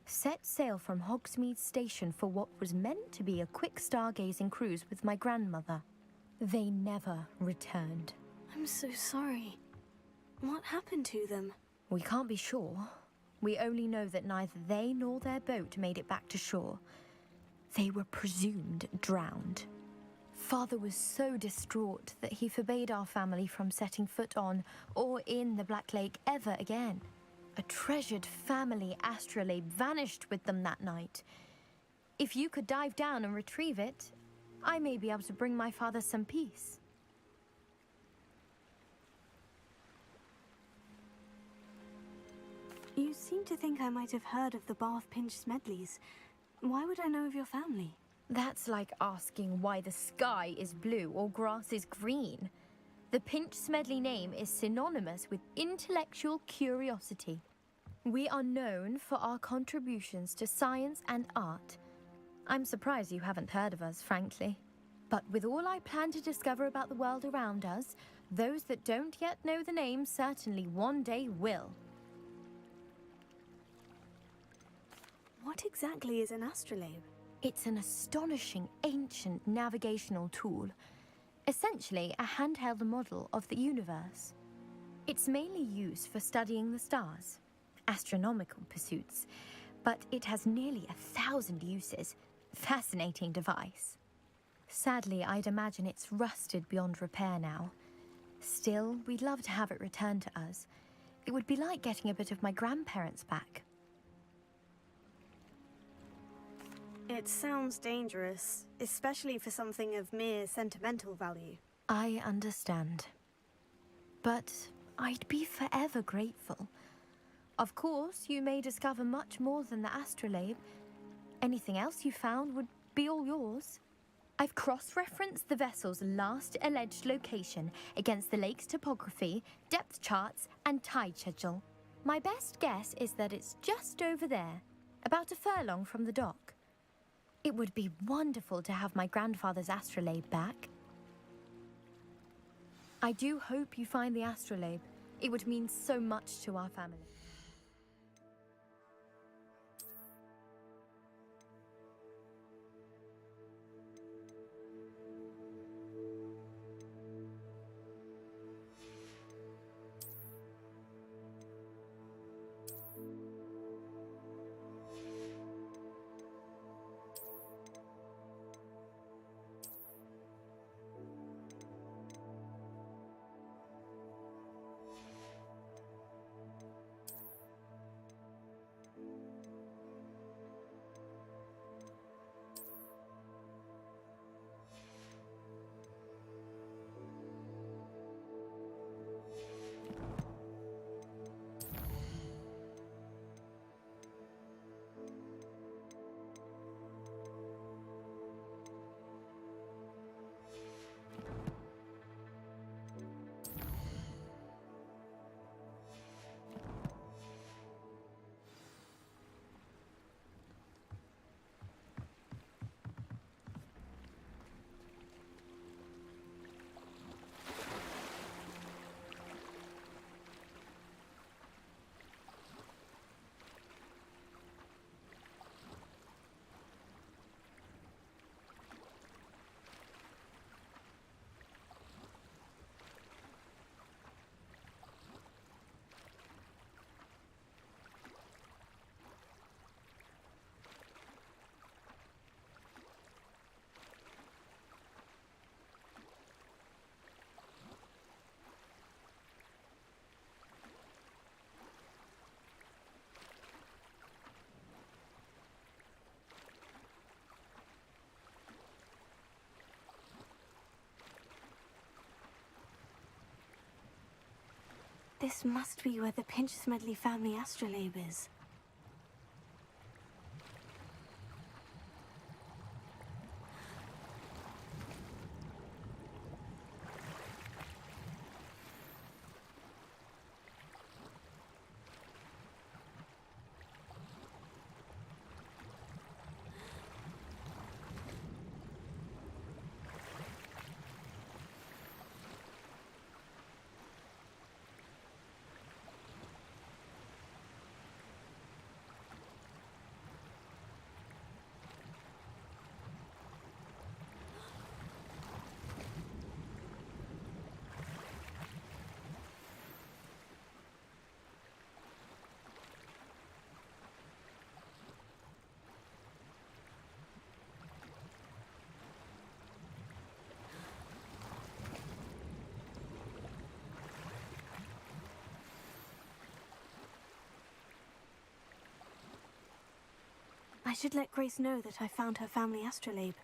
set sail from Hogsmeade Station for what was meant to be a quick stargazing cruise with my grandmother. They never returned. I'm so sorry. What happened to them? We can't be sure. We only know that neither they nor their boat made it back to shore. They were presumed drowned. Father was so distraught that he forbade our family from setting foot on or in the Black Lake ever again. A treasured family astrolabe vanished with them that night. If you could dive down and retrieve it, I may be able to bring my father some peace. You seem to think I might have heard of the Bath Pinch Smedleys. Why would I know of your family? That's like asking why the sky is blue or grass is green. The Pinch Smedley name is synonymous with intellectual curiosity. We are known for our contributions to science and art. I'm surprised you haven't heard of us, frankly. But with all I plan to discover about the world around us, those that don't yet know the name certainly one day will. What exactly is an astrolabe? It's an astonishing ancient navigational tool. Essentially a handheld model of the universe. It's mainly used for studying the stars, astronomical pursuits, but it has nearly 1,000 uses. Fascinating device. Sadly, I'd imagine it's rusted beyond repair now. Still, we'd love to have it returned to us. It would be like getting a bit of my grandparents back. It sounds dangerous, especially for something of mere sentimental value. I understand. But I'd be forever grateful. Of course, you may discover much more than the astrolabe. Anything else you found would be all yours. I've cross-referenced the vessel's last alleged location against the lake's topography, depth charts, and tide schedule. My best guess is that it's just over there, about a furlong from the dock. It would be wonderful to have my grandfather's astrolabe back. I do hope you find the astrolabe. It would mean so much to our family. This must be where the Pinch Smedley family astrolabe is. I should let Grace know that I found her family astrolabe.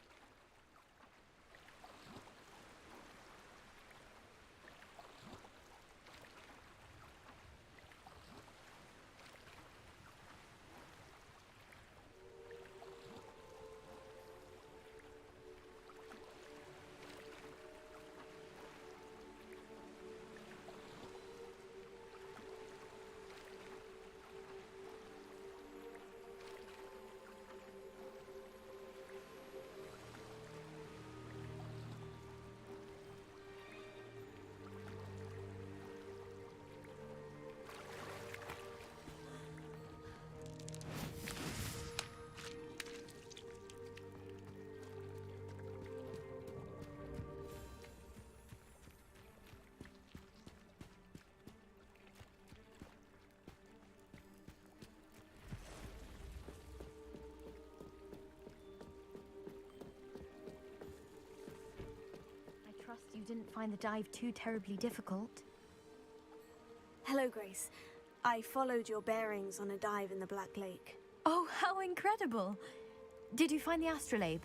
Trust you didn't find the dive too terribly difficult. Hello, Grace. I followed your bearings on a dive in the Black Lake. Oh, how incredible! Did you find the astrolabe?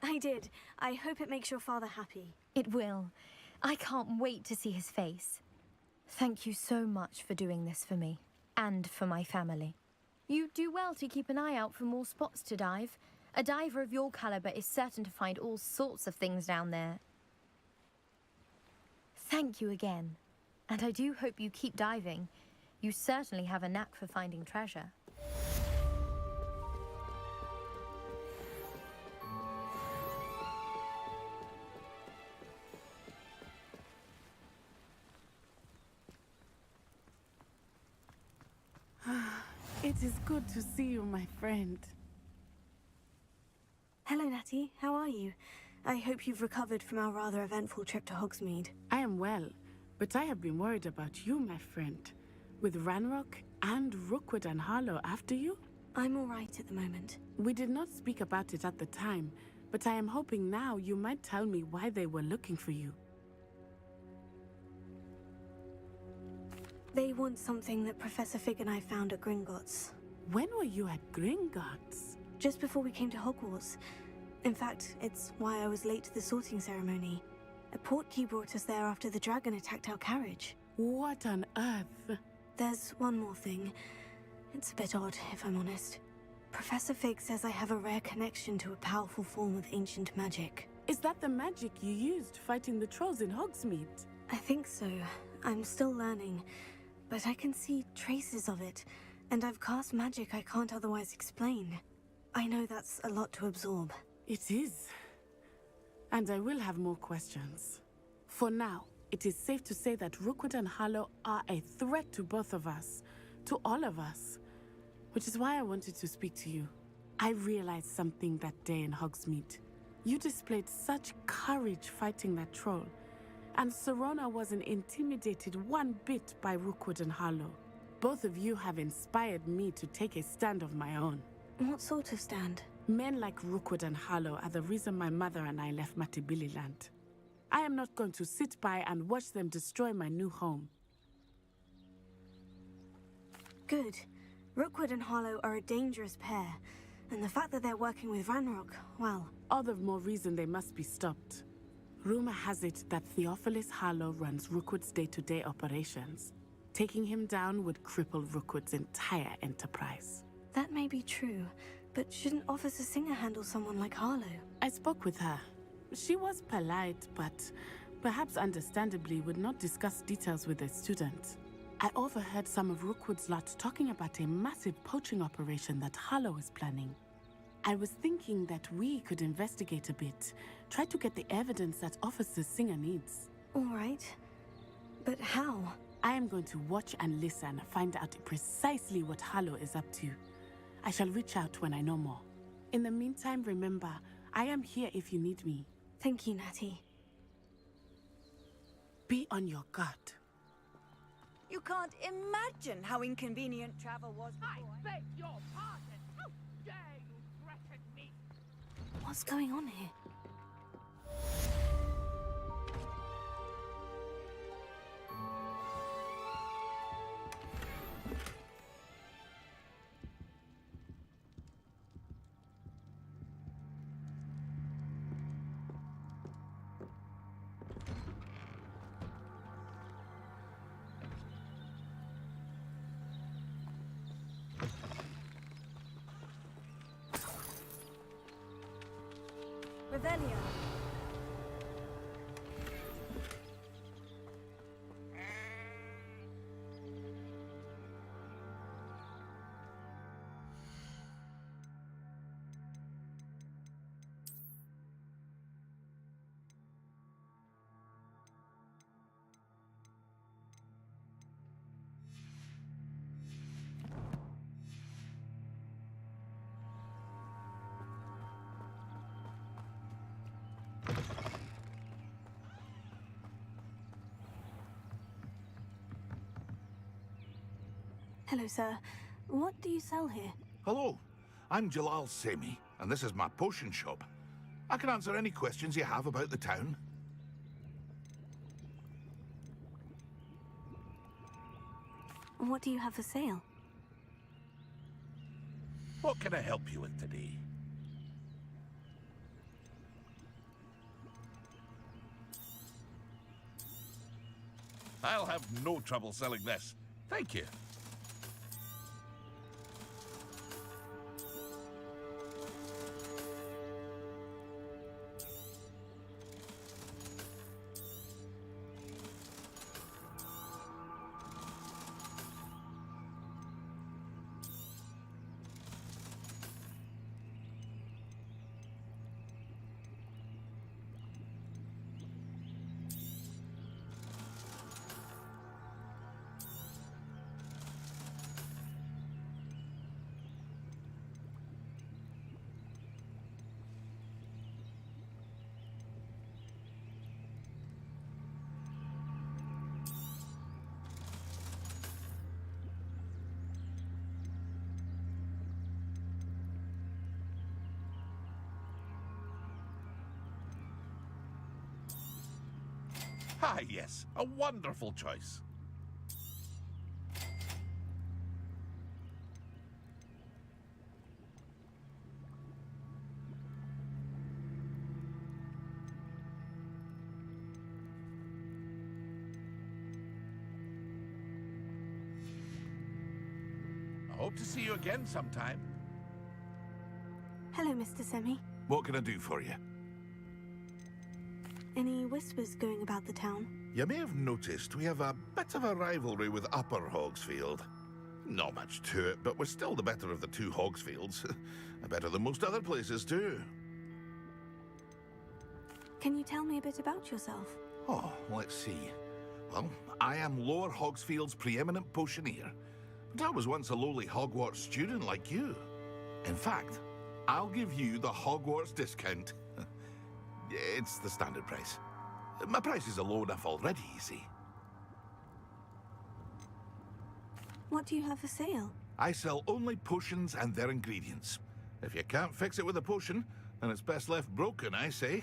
I did. I hope it makes your father happy. It will. I can't wait to see his face. Thank you so much for doing this for me, and for my family. You do well to keep an eye out for more spots to dive. A diver of your caliber is certain to find all sorts of things down there. Thank you again. And I do hope you keep diving. You certainly have a knack for finding treasure. It is good to see you, my friend. Hello, Natty. How are you? I hope you've recovered from our rather eventful trip to Hogsmeade. I am well, but I have been worried about you, my friend. With Ranrock and Rookwood and Harlow after you? I'm all right at the moment. We did not speak about it at the time, but I am hoping now you might tell me why they were looking for you. They want something that Professor Fig and I found at Gringotts. When were you at Gringotts? Just before we came to Hogwarts. In fact, it's why I was late to the sorting ceremony. A portkey brought us there after the dragon attacked our carriage. What on earth? There's one more thing. It's a bit odd, if I'm honest. Professor Fig says I have a rare connection to a powerful form of ancient magic. Is that the magic you used fighting the trolls in Hogsmeade? I think so. I'm still learning, but I can see traces of it, and I've cast magic I can't otherwise explain. I know that's a lot to absorb. It is. And I will have more questions. For now, it is safe to say that Rookwood and Harlow are a threat to both of us, to all of us. Which is why I wanted to speak to you. I realized something that day in Hogsmeade. You displayed such courage fighting that troll, and Serona wasn't intimidated one bit by Rookwood and Harlow. Both of you have inspired me to take a stand of my own. What sort of stand? Men like Rookwood and Harlow are the reason my mother and I left Matabeleland. I am not going to sit by and watch them destroy my new home. Good. Rookwood and Harlow are a dangerous pair, and the fact that they're working with Ranrock, well... All the more reason they must be stopped. Rumor has it that Theophilus Harlow runs Rookwood's day-to-day operations. Taking him down would cripple Rookwood's entire enterprise. That may be true, but shouldn't Officer Singer handle someone like Harlow? I spoke with her. She was polite, but perhaps understandably would not discuss details with a student. I overheard some of Rookwood's lot talking about a massive poaching operation that Harlow is planning. I was thinking that we could investigate a bit, try to get the evidence that Officer Singer needs. All right. But how? I am going to watch and listen, find out precisely what Harlow is up to. I shall reach out when I know more. In the meantime, remember, I am here if you need me. Thank you, Natty. Be on your guard. You can't imagine how inconvenient travel was before. I beg your pardon. How dare you threaten me? What's going on here? Revelio. Hello, sir. What do you sell here? Hello, I'm Jalal Semi, and this is my potion shop. I can answer any questions you have about the town. What do you have for sale? What can I help you with today? I'll have no trouble selling this. Thank you. Ah, yes, a wonderful choice. I hope to see you again sometime. Hello, Mr. Semi. What can I do for you? Any whispers going about the town? You may have noticed we have a bit of a rivalry with Upper Hogsfield. Not much to it, but we're still the better of the two Hogsfields. Better than most other places, too. Can you tell me a bit about yourself? Oh, let's see. Well, I am Lower Hogsfield's preeminent potioneer. But I was once a lowly Hogwarts student like you. In fact, I'll give you the Hogwarts discount. It's the standard price. My prices are low enough already, you see. What do you have for sale? I sell only potions and their ingredients. If you can't fix it with a potion, then it's best left broken, I say.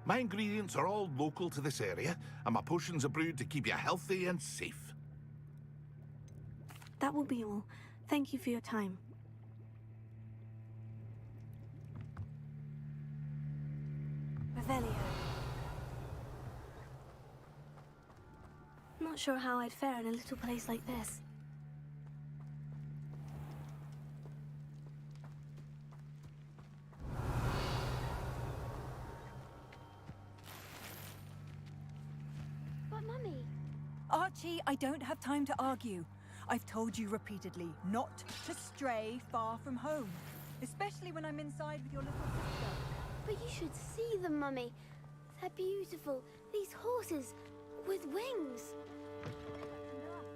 My ingredients are all local to this area, and my potions are brewed to keep you healthy and safe. That will be all. Thank you for your time. Revelio. Not sure how I'd fare in a little place like this. But Mummy... Archie, I don't have time to argue. I've told you repeatedly not to stray far from home, especially when I'm inside with your little sister. But you should see them, Mummy. They're beautiful. These horses with wings. Enough.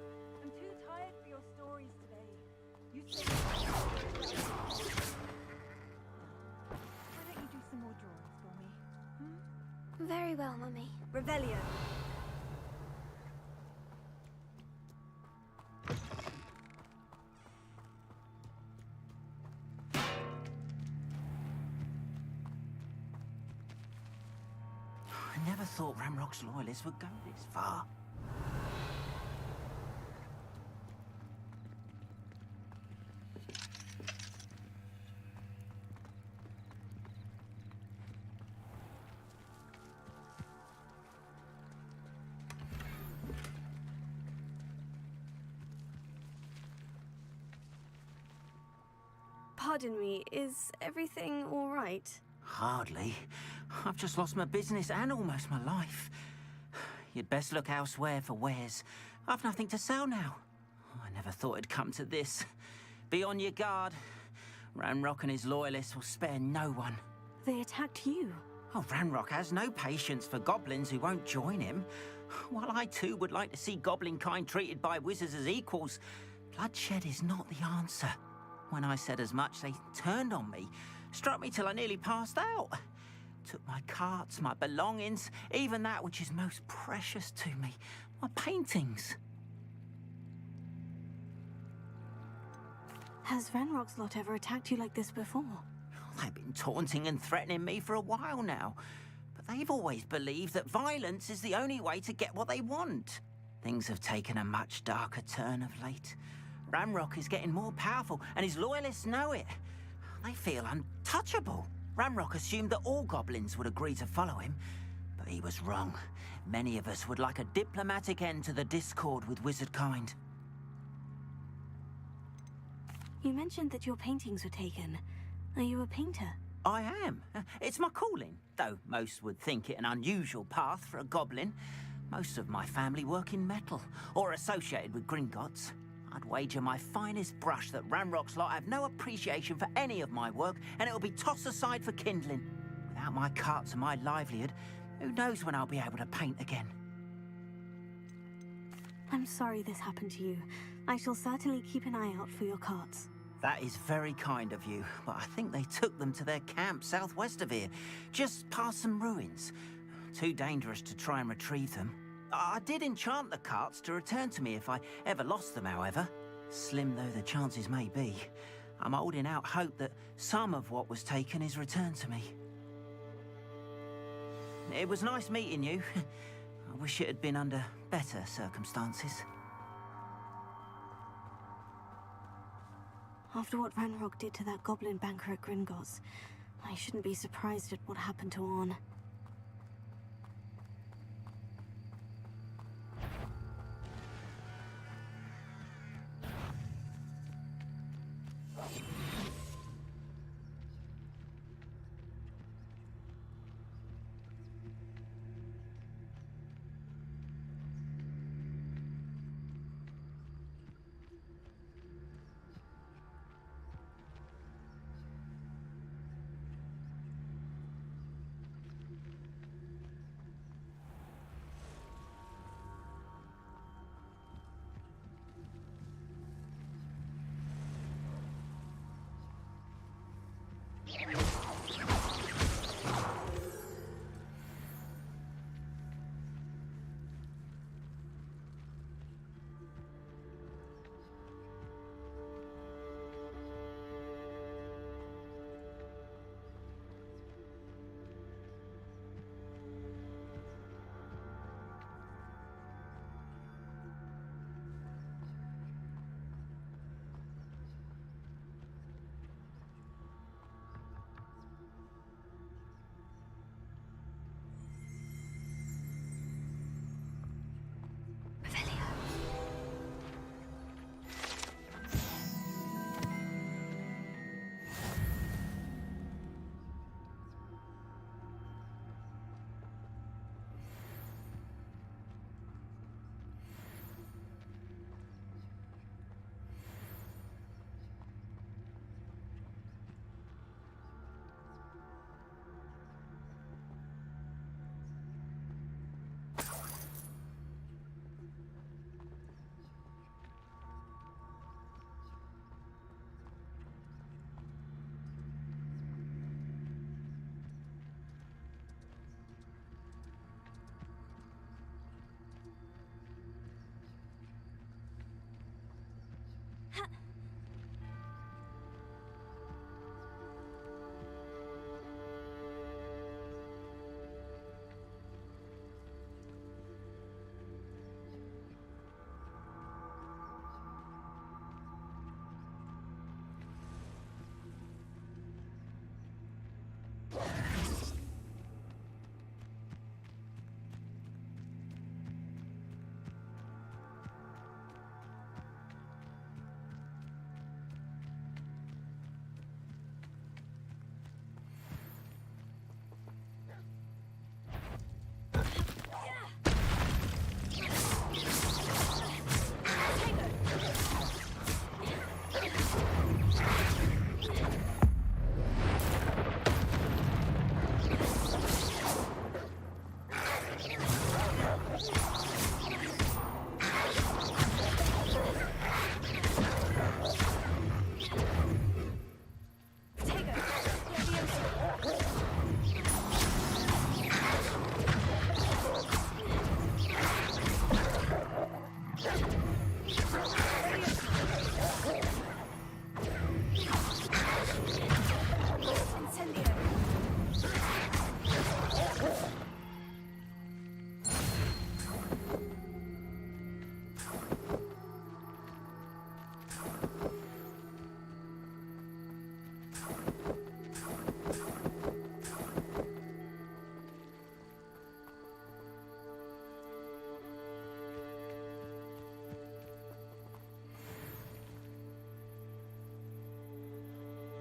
I'm too tired for your stories today. You say why don't you do some more drawings for me? Very well, Mummy. Revelio. I never thought Ramrock's loyalists would go this far. Pardon me, is everything all right? Hardly. I've just lost my business and almost my life. You'd best look elsewhere for wares. I've nothing to sell now. I never thought it'd come to this. Be on your guard. Ranrock and his loyalists will spare no one. They attacked you. Oh, Ranrock has no patience for goblins who won't join him. While I too would like to see goblin kind treated by wizards as equals, bloodshed is not the answer. When I said as much, they turned on me, struck me till I nearly passed out. Took my carts, my belongings, even that which is most precious to me, my paintings. Has Ranrock's lot ever attacked you like this before? They've been taunting and threatening me for a while now, but they've always believed that violence is the only way to get what they want. Things have taken a much darker turn of late. Ranrock is getting more powerful, and his loyalists know it. They feel untouchable. Ranrock assumed that all goblins would agree to follow him, but he was wrong. Many of us would like a diplomatic end to the discord with wizard kind. You mentioned that your paintings were taken. Are you a painter? I am. It's my calling, though most would think it an unusual path for a goblin. Most of my family work in metal, or associated with Gringotts. I'd wager my finest brush that Ranrock's lot have no appreciation for any of my work, and it'll be tossed aside for kindling. Without my carts and my livelihood, who knows when I'll be able to paint again? I'm sorry this happened to you. I shall certainly keep an eye out for your carts. That is very kind of you, but I think they took them to their camp southwest of here, just past some ruins. Too dangerous to try and retrieve them. I did enchant the carts to return to me if I ever lost them, however. Slim though the chances may be, I'm holding out hope that some of what was taken is returned to me. It was nice meeting you. I wish it had been under better circumstances. After what Ranrock did to that goblin banker at Gringotts, I shouldn't be surprised at what happened to Orn.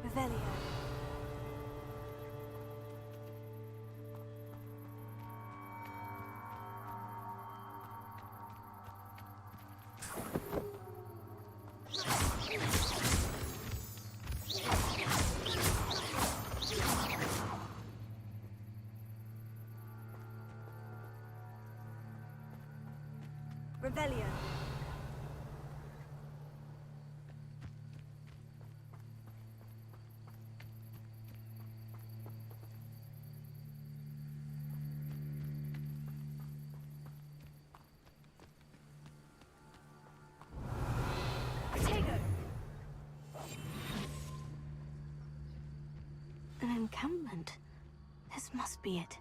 Revelio. Revelio. An encampment. This must be it.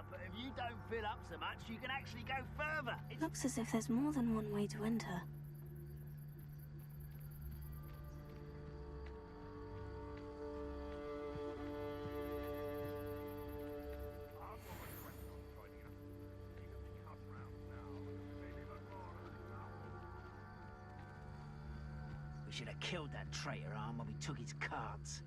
But if you don't fill up so much, you can actually go further. Looks as if there's more than one way to enter. We should have killed that traitor arm when we took his cards.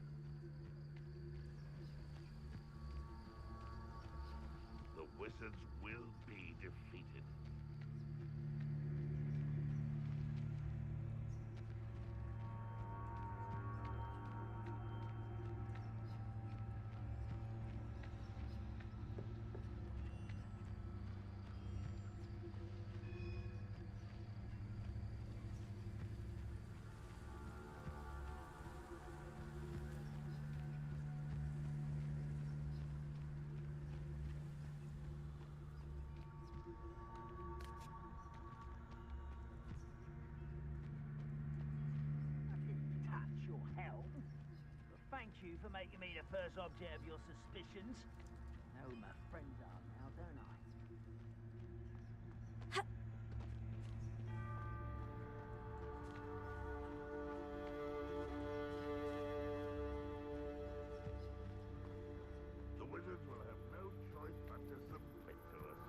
The wizards will be defeated. Touch your helm. But thank you for making me the first object of your suspicions. Know who my friends are now, don't I? The wizards will have no choice but to submit to us.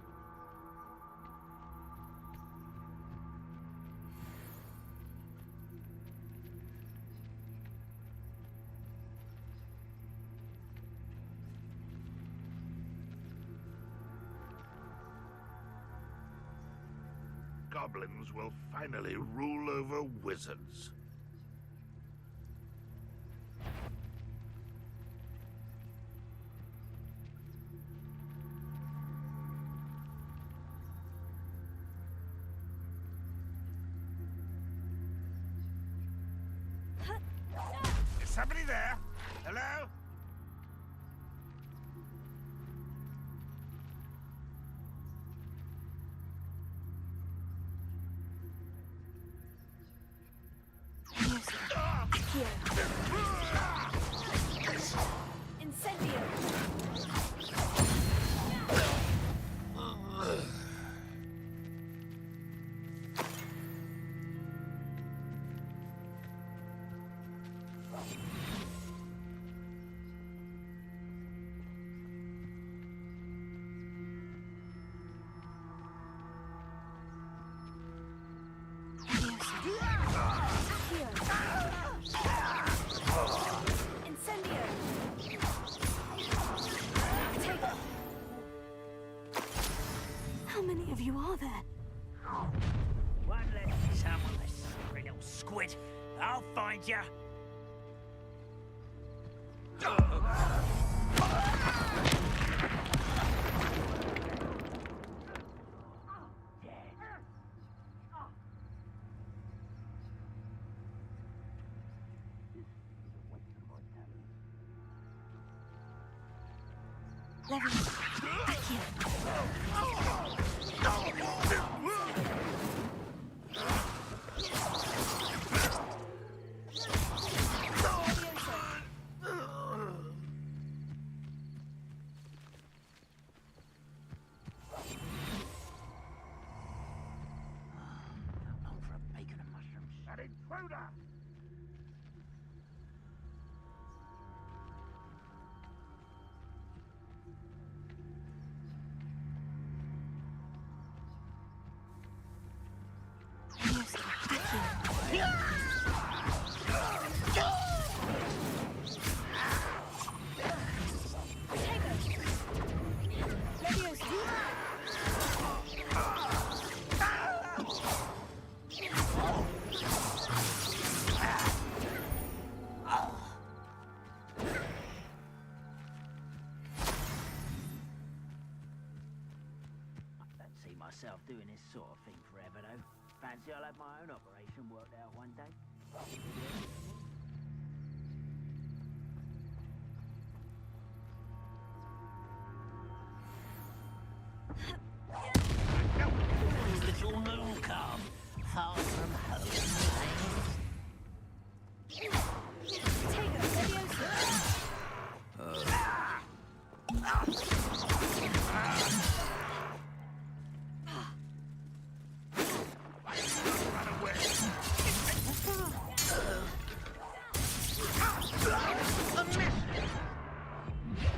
Goblins will finally rule over wizards. Is somebody there? Hello? Incendio! How many of you are there? One less someone, slippery little squid. I'll find you. Leviosa, back here. An intruder! Leviosa, back here. Myself doing this sort of thing forever, though. Fancy I'll have my own operation worked out one day. Little moon calf, far from home.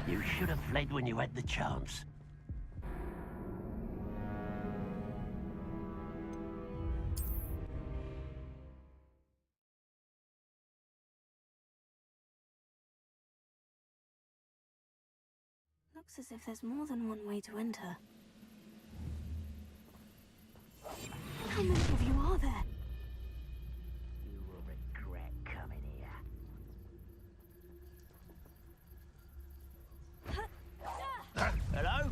You should have fled when you had the chance. Looks as if there's more than one way to enter. How many of you are there? You will regret coming here. Hello?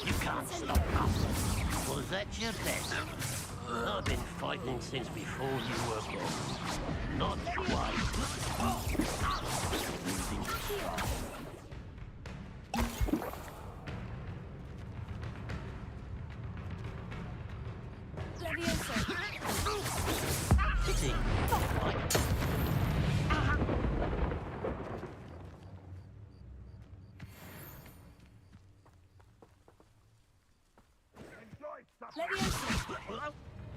You can't stop us. Was that your best? I've been fighting since before you were born. Not quite.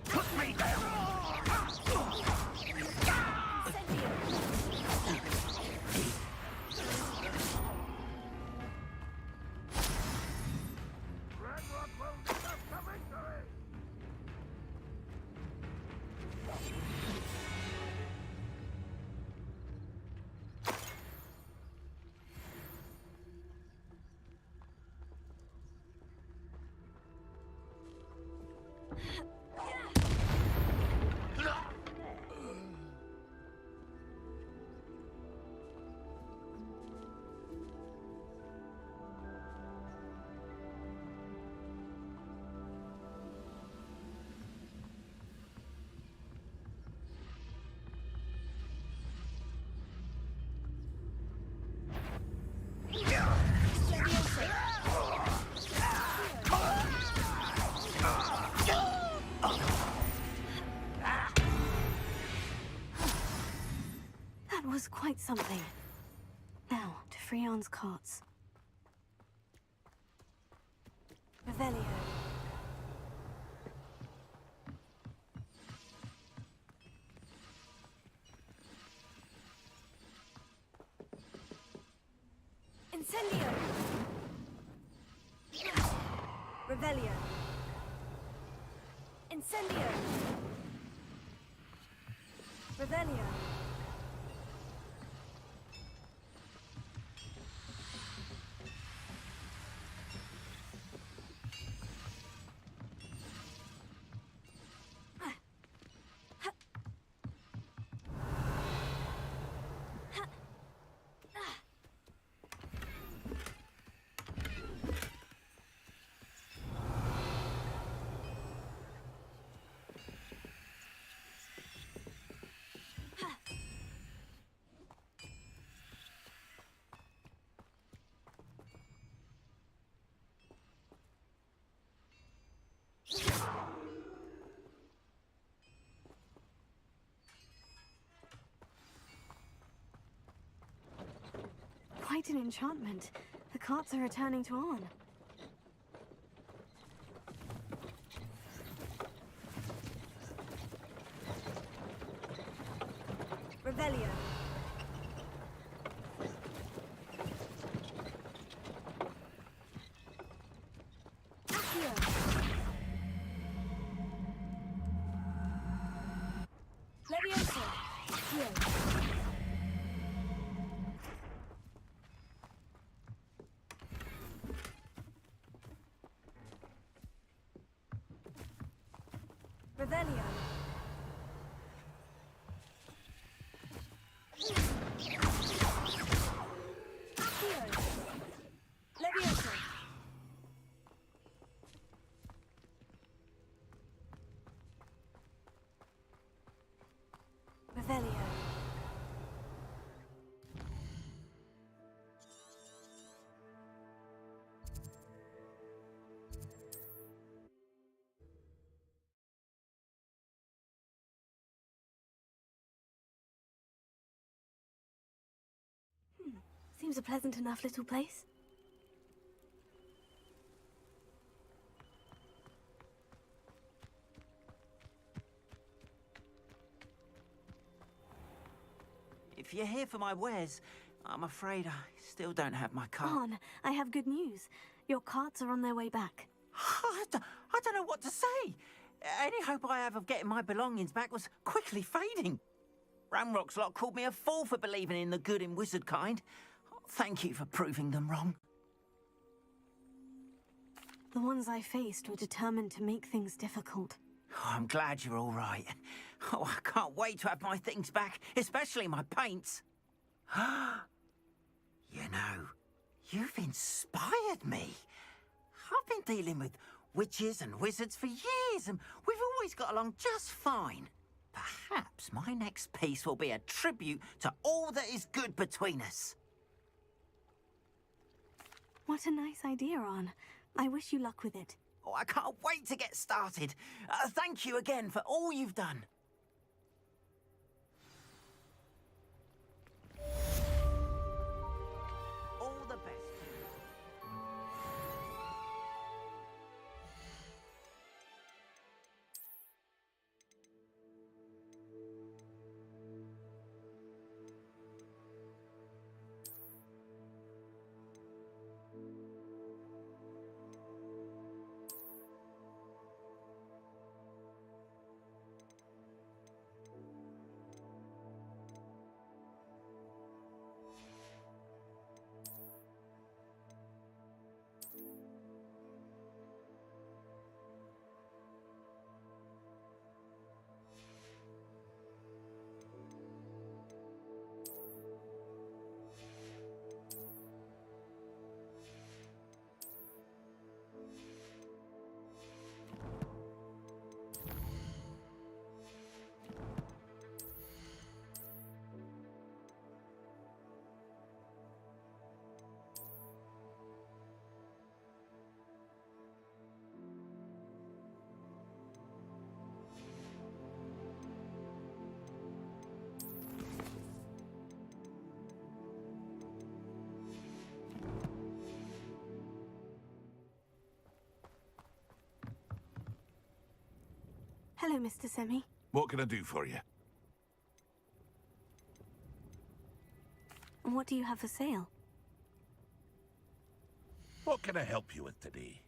Put me down! That was quite something. Now, to Freon's carts. Revelio. Incendio. Revelio. Incendio. Revelio. Quite an enchantment. The carts are returning to on. Revelio. Accio. Levioso. Accio. Revelio. Accio. Levioso. Revelio. Seems a pleasant enough little place. If you're here for my wares, I'm afraid I still don't have my car. On, I have good news. Your carts are on their way back. I don't know what to say. Any hope I have of getting my belongings back was quickly fading. Ramrock's lot called me a fool for believing in the good in wizard kind. Thank you for proving them wrong. The ones I faced were determined to make things difficult. Oh, I'm glad you're all right. Oh, I can't wait to have my things back, especially my paints. You know, you've inspired me. I've been dealing with witches and wizards for years, and we've always got along just fine. Perhaps my next piece will be a tribute to all that is good between us. What a nice idea, On. I wish you luck with it. Oh, I can't wait to get started. Thank you again for all you've done. All the best. Hello, Mr. Semi. What can I do for you? What do you have for sale? What can I help you with today?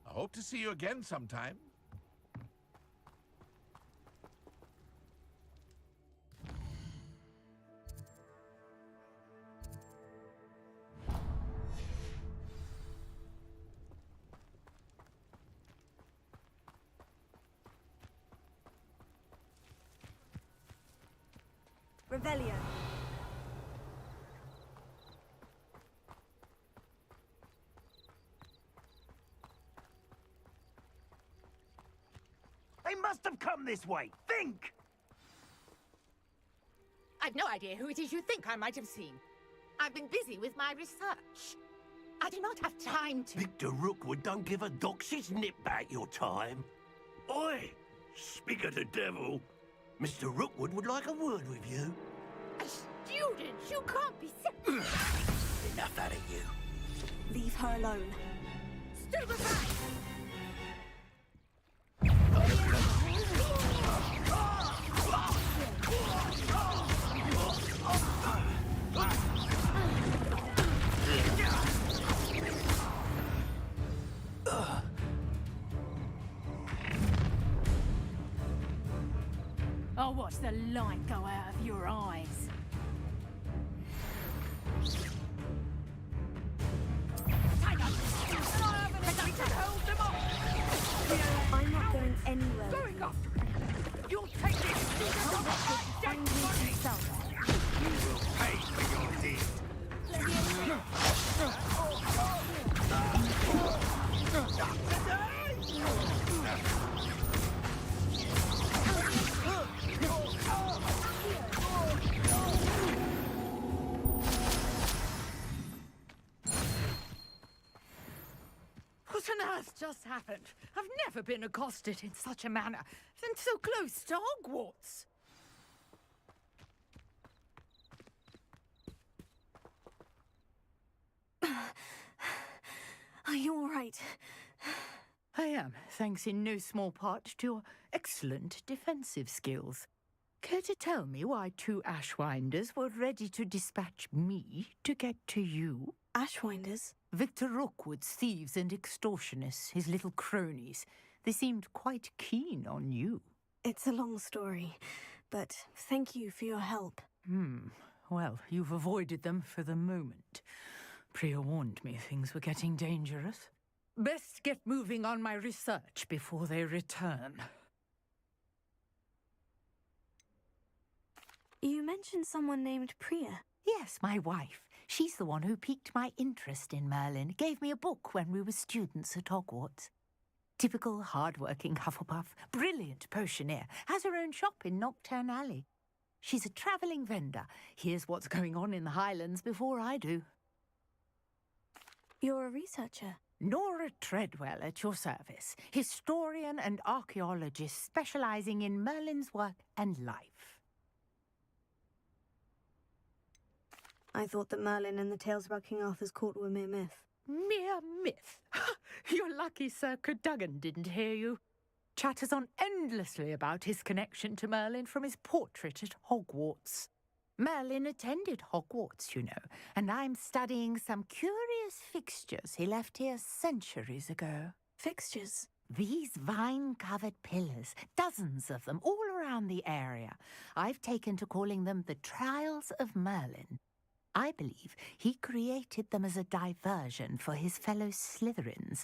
I hope to see you again sometime. Revelio. They must have come this way. Think! I've no idea who it is you think I might have seen. I've been busy with my research. I do not have time to... Victor Rookwood don't give a doxy's nip back your time. Oi! Speak of the devil. Mr. Rookwood would like a word with you. A student? You can't be serious. Enough out of you. Leave her alone. Stupefy! I'll watch the light go out of your eyes. I'm not going anywhere. Going after it. You'll take this. Find me yourself. You will pay for your deed. What on earth just happened? I've never been accosted in such a manner, and so close to Hogwarts. Are you all right? I am, thanks in no small part to your excellent defensive skills. Care to tell me why two Ashwinders were ready to dispatch me to get to you? Ashwinders? Victor Rookwood's thieves and extortionists, his little cronies. They seemed quite keen on you. It's a long story, but thank you for your help. Well, you've avoided them for the moment. Priya warned me things were getting dangerous. Best get moving on my research before they return. You mentioned someone named Priya. Yes, my wife. She's the one who piqued my interest in Merlin, gave me a book when we were students at Hogwarts. Typical hard-working Hufflepuff, brilliant potioneer, has her own shop in Knockturn Alley. She's a travelling vendor, hears what's going on in the Highlands before I do. You're a researcher? Nora Treadwell at your service, historian and archaeologist specialising in Merlin's work and life. I thought that Merlin and the tales about King Arthur's court were mere myth. Mere myth? You're lucky Sir Cadogan didn't hear you. Chatters on endlessly about his connection to Merlin from his portrait at Hogwarts. Merlin attended Hogwarts, you know, and I'm studying some curious fixtures he left here centuries ago. Fixtures? These vine-covered pillars, dozens of them, all around the area. I've taken to calling them the Trials of Merlin. I believe he created them as a diversion for his fellow Slytherins.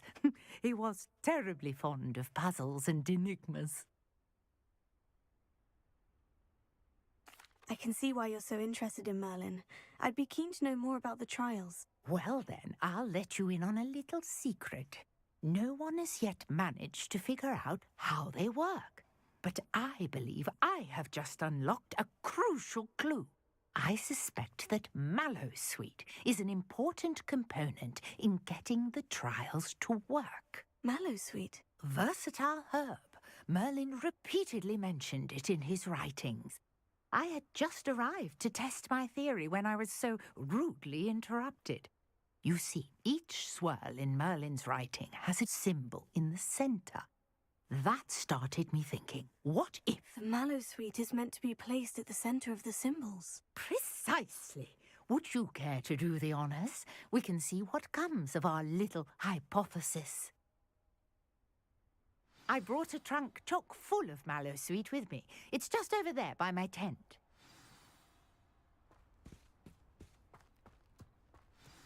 He was terribly fond of puzzles and enigmas. I can see why you're so interested in Merlin. I'd be keen to know more about the trials. Well then, I'll let you in on a little secret. No one has yet managed to figure out how they work. But I believe I have just unlocked a crucial clue. I suspect that Mallowsweet is an important component in getting the trials to work. Mallowsweet? Versatile herb, Merlin repeatedly mentioned it in his writings. I had just arrived to test my theory when I was so rudely interrupted. You see, each swirl in Merlin's writing has a symbol in the center. That started me thinking, what if... The Mallowsweet is meant to be placed at the center of the symbols. Precisely. Would you care to do the honors? We can see what comes of our little hypothesis. I brought a trunk chock full of Mallowsweet with me. It's just over there by my tent.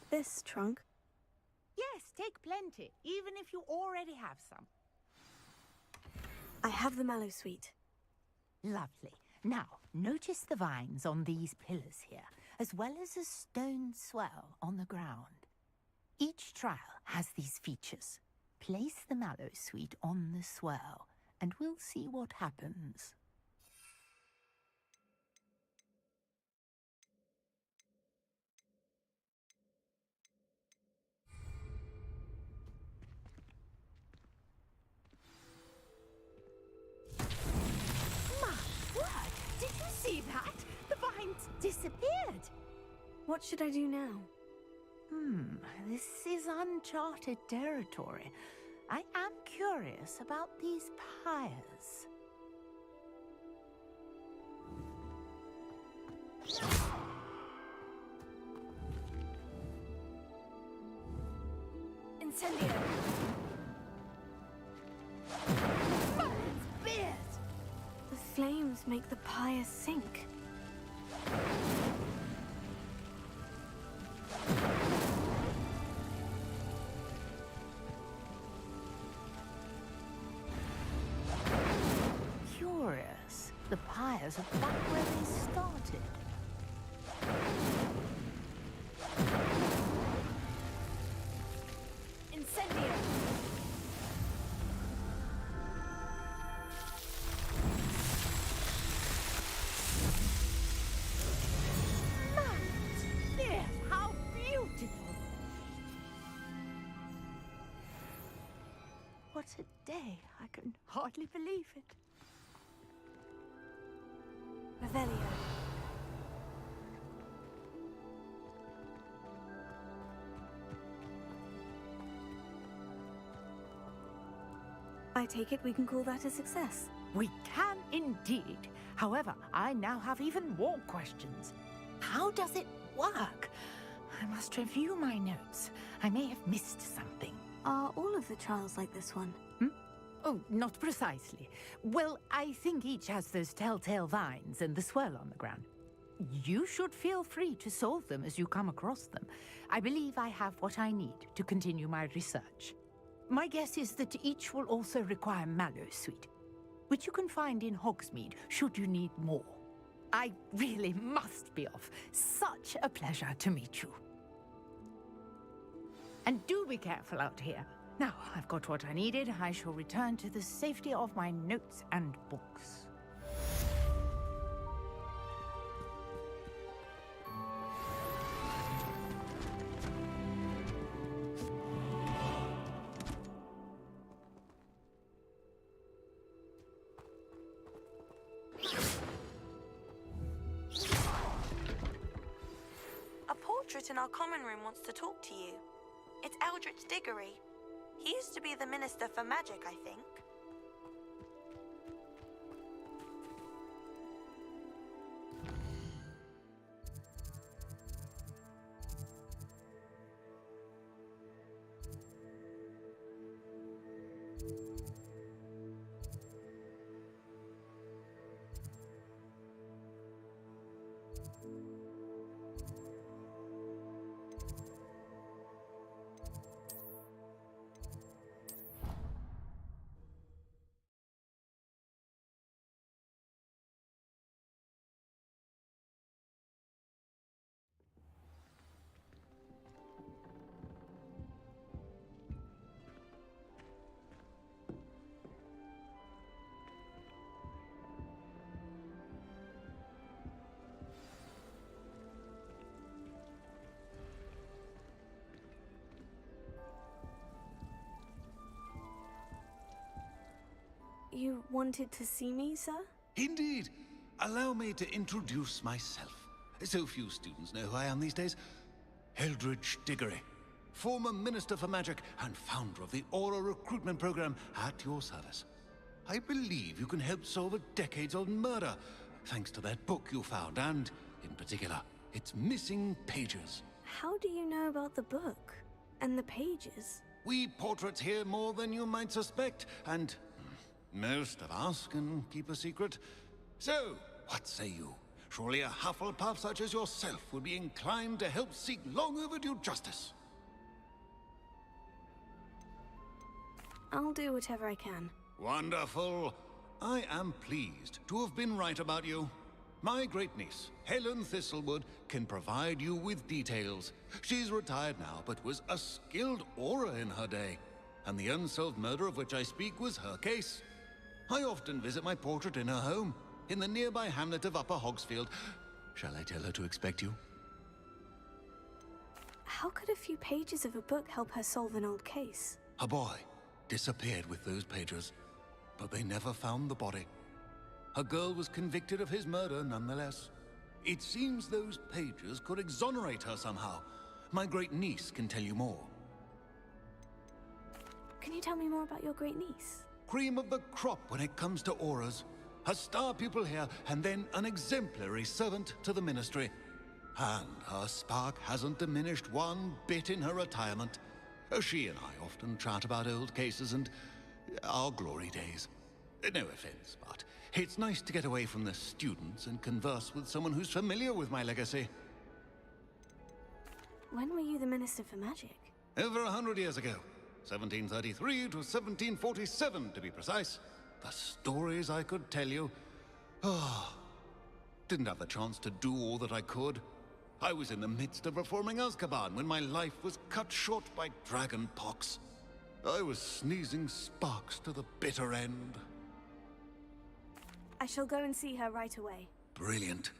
This trunk? Yes, take plenty, even if you already have some. I have the Mallowsweet. Lovely. Now, notice the vines on these pillars here, as well as a stone swell on the ground. Each trial has these features. Place the Mallowsweet on the swell, and we'll see what happens. My word! Did you see that? The vines disappeared! What should I do now? This is uncharted territory. I am curious about these pyres. Incendio! Merlin's beard! The flames make the pyre sink. Curious. The pyres are back where they started. Incendio! Yes, how beautiful! What a day. I can hardly believe it. Revelio. I take it we can call that a success. We can indeed. However, I now have even more questions. How does it work? I must review my notes. I may have missed something. Are all of the trials like this one? Oh, not precisely. Well, I think each has those telltale vines and the swirl on the ground. You should feel free to solve them as you come across them. I believe I have what I need to continue my research. My guess is that each will also require Mallowsweet, which you can find in Hogsmeade should you need more. I really must be off. Such a pleasure to meet you. And do be careful out here. Now, I've got what I needed. I shall return to the safety of my notes and books. A portrait in our common room wants to talk to you. It's Eldritch Diggory. He used to be the Minister for Magic, I think. You wanted to see me, sir? Indeed. Allow me to introduce myself. So few students know who I am these days. Eldridge Diggory, former Minister for Magic and founder of the Aura recruitment program at your service. I believe you can help solve a decades-old murder, thanks to that book you found, and, in particular, its missing pages. How do you know about the book? And the pages? We portraits hear more than you might suspect, and most of us can keep a secret. So, what say you? Surely a Hufflepuff such as yourself would be inclined to help seek long overdue justice. I'll do whatever I can. Wonderful. I am pleased to have been right about you. My great-niece, Helen Thistlewood, can provide you with details. She's retired now, but was a skilled aura in her day. And the unsolved murder of which I speak was her case. I often visit my portrait in her home, in the nearby hamlet of Upper Hogsfield. Shall I tell her to expect you? How could a few pages of a book help her solve an old case? A boy disappeared with those pages, but they never found the body. A girl was convicted of his murder nonetheless. It seems those pages could exonerate her somehow. My great-niece can tell you more. Can you tell me more about your great-niece? Cream of the crop when it comes to auras. A star pupil here, and then an exemplary servant to the ministry. And her spark hasn't diminished one bit in her retirement. She and I often chat about old cases and our glory days. No offense, but it's nice to get away from the students and converse with someone who's familiar with my legacy. When were you the Minister for Magic? Over 100 years ago. 1733 to 1747, to be precise. The stories I could tell you. Didn't have the chance to do all that I could. I was in the midst of reforming Azkaban when my life was cut short by dragon pox. I was sneezing sparks to the bitter end. I shall go and see her right away. Brilliant.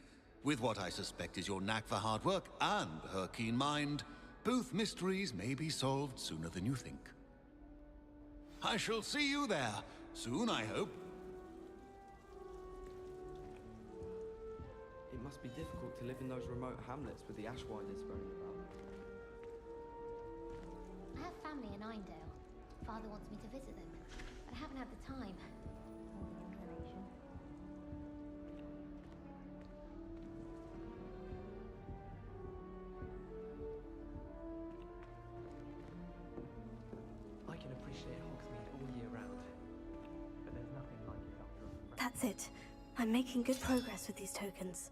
With what I suspect is your knack for hard work and her keen mind, both mysteries may be solved sooner than you think. I shall see you there, soon I hope. It must be difficult to live in those remote hamlets with the Ashwinders roaming about. I have family in Eindale. Father wants me to visit them, but I haven't had the time. Or the inclination. I can appreciate Hogsmeade all year round, but there's nothing like it after a That's it. I'm making good progress with these tokens.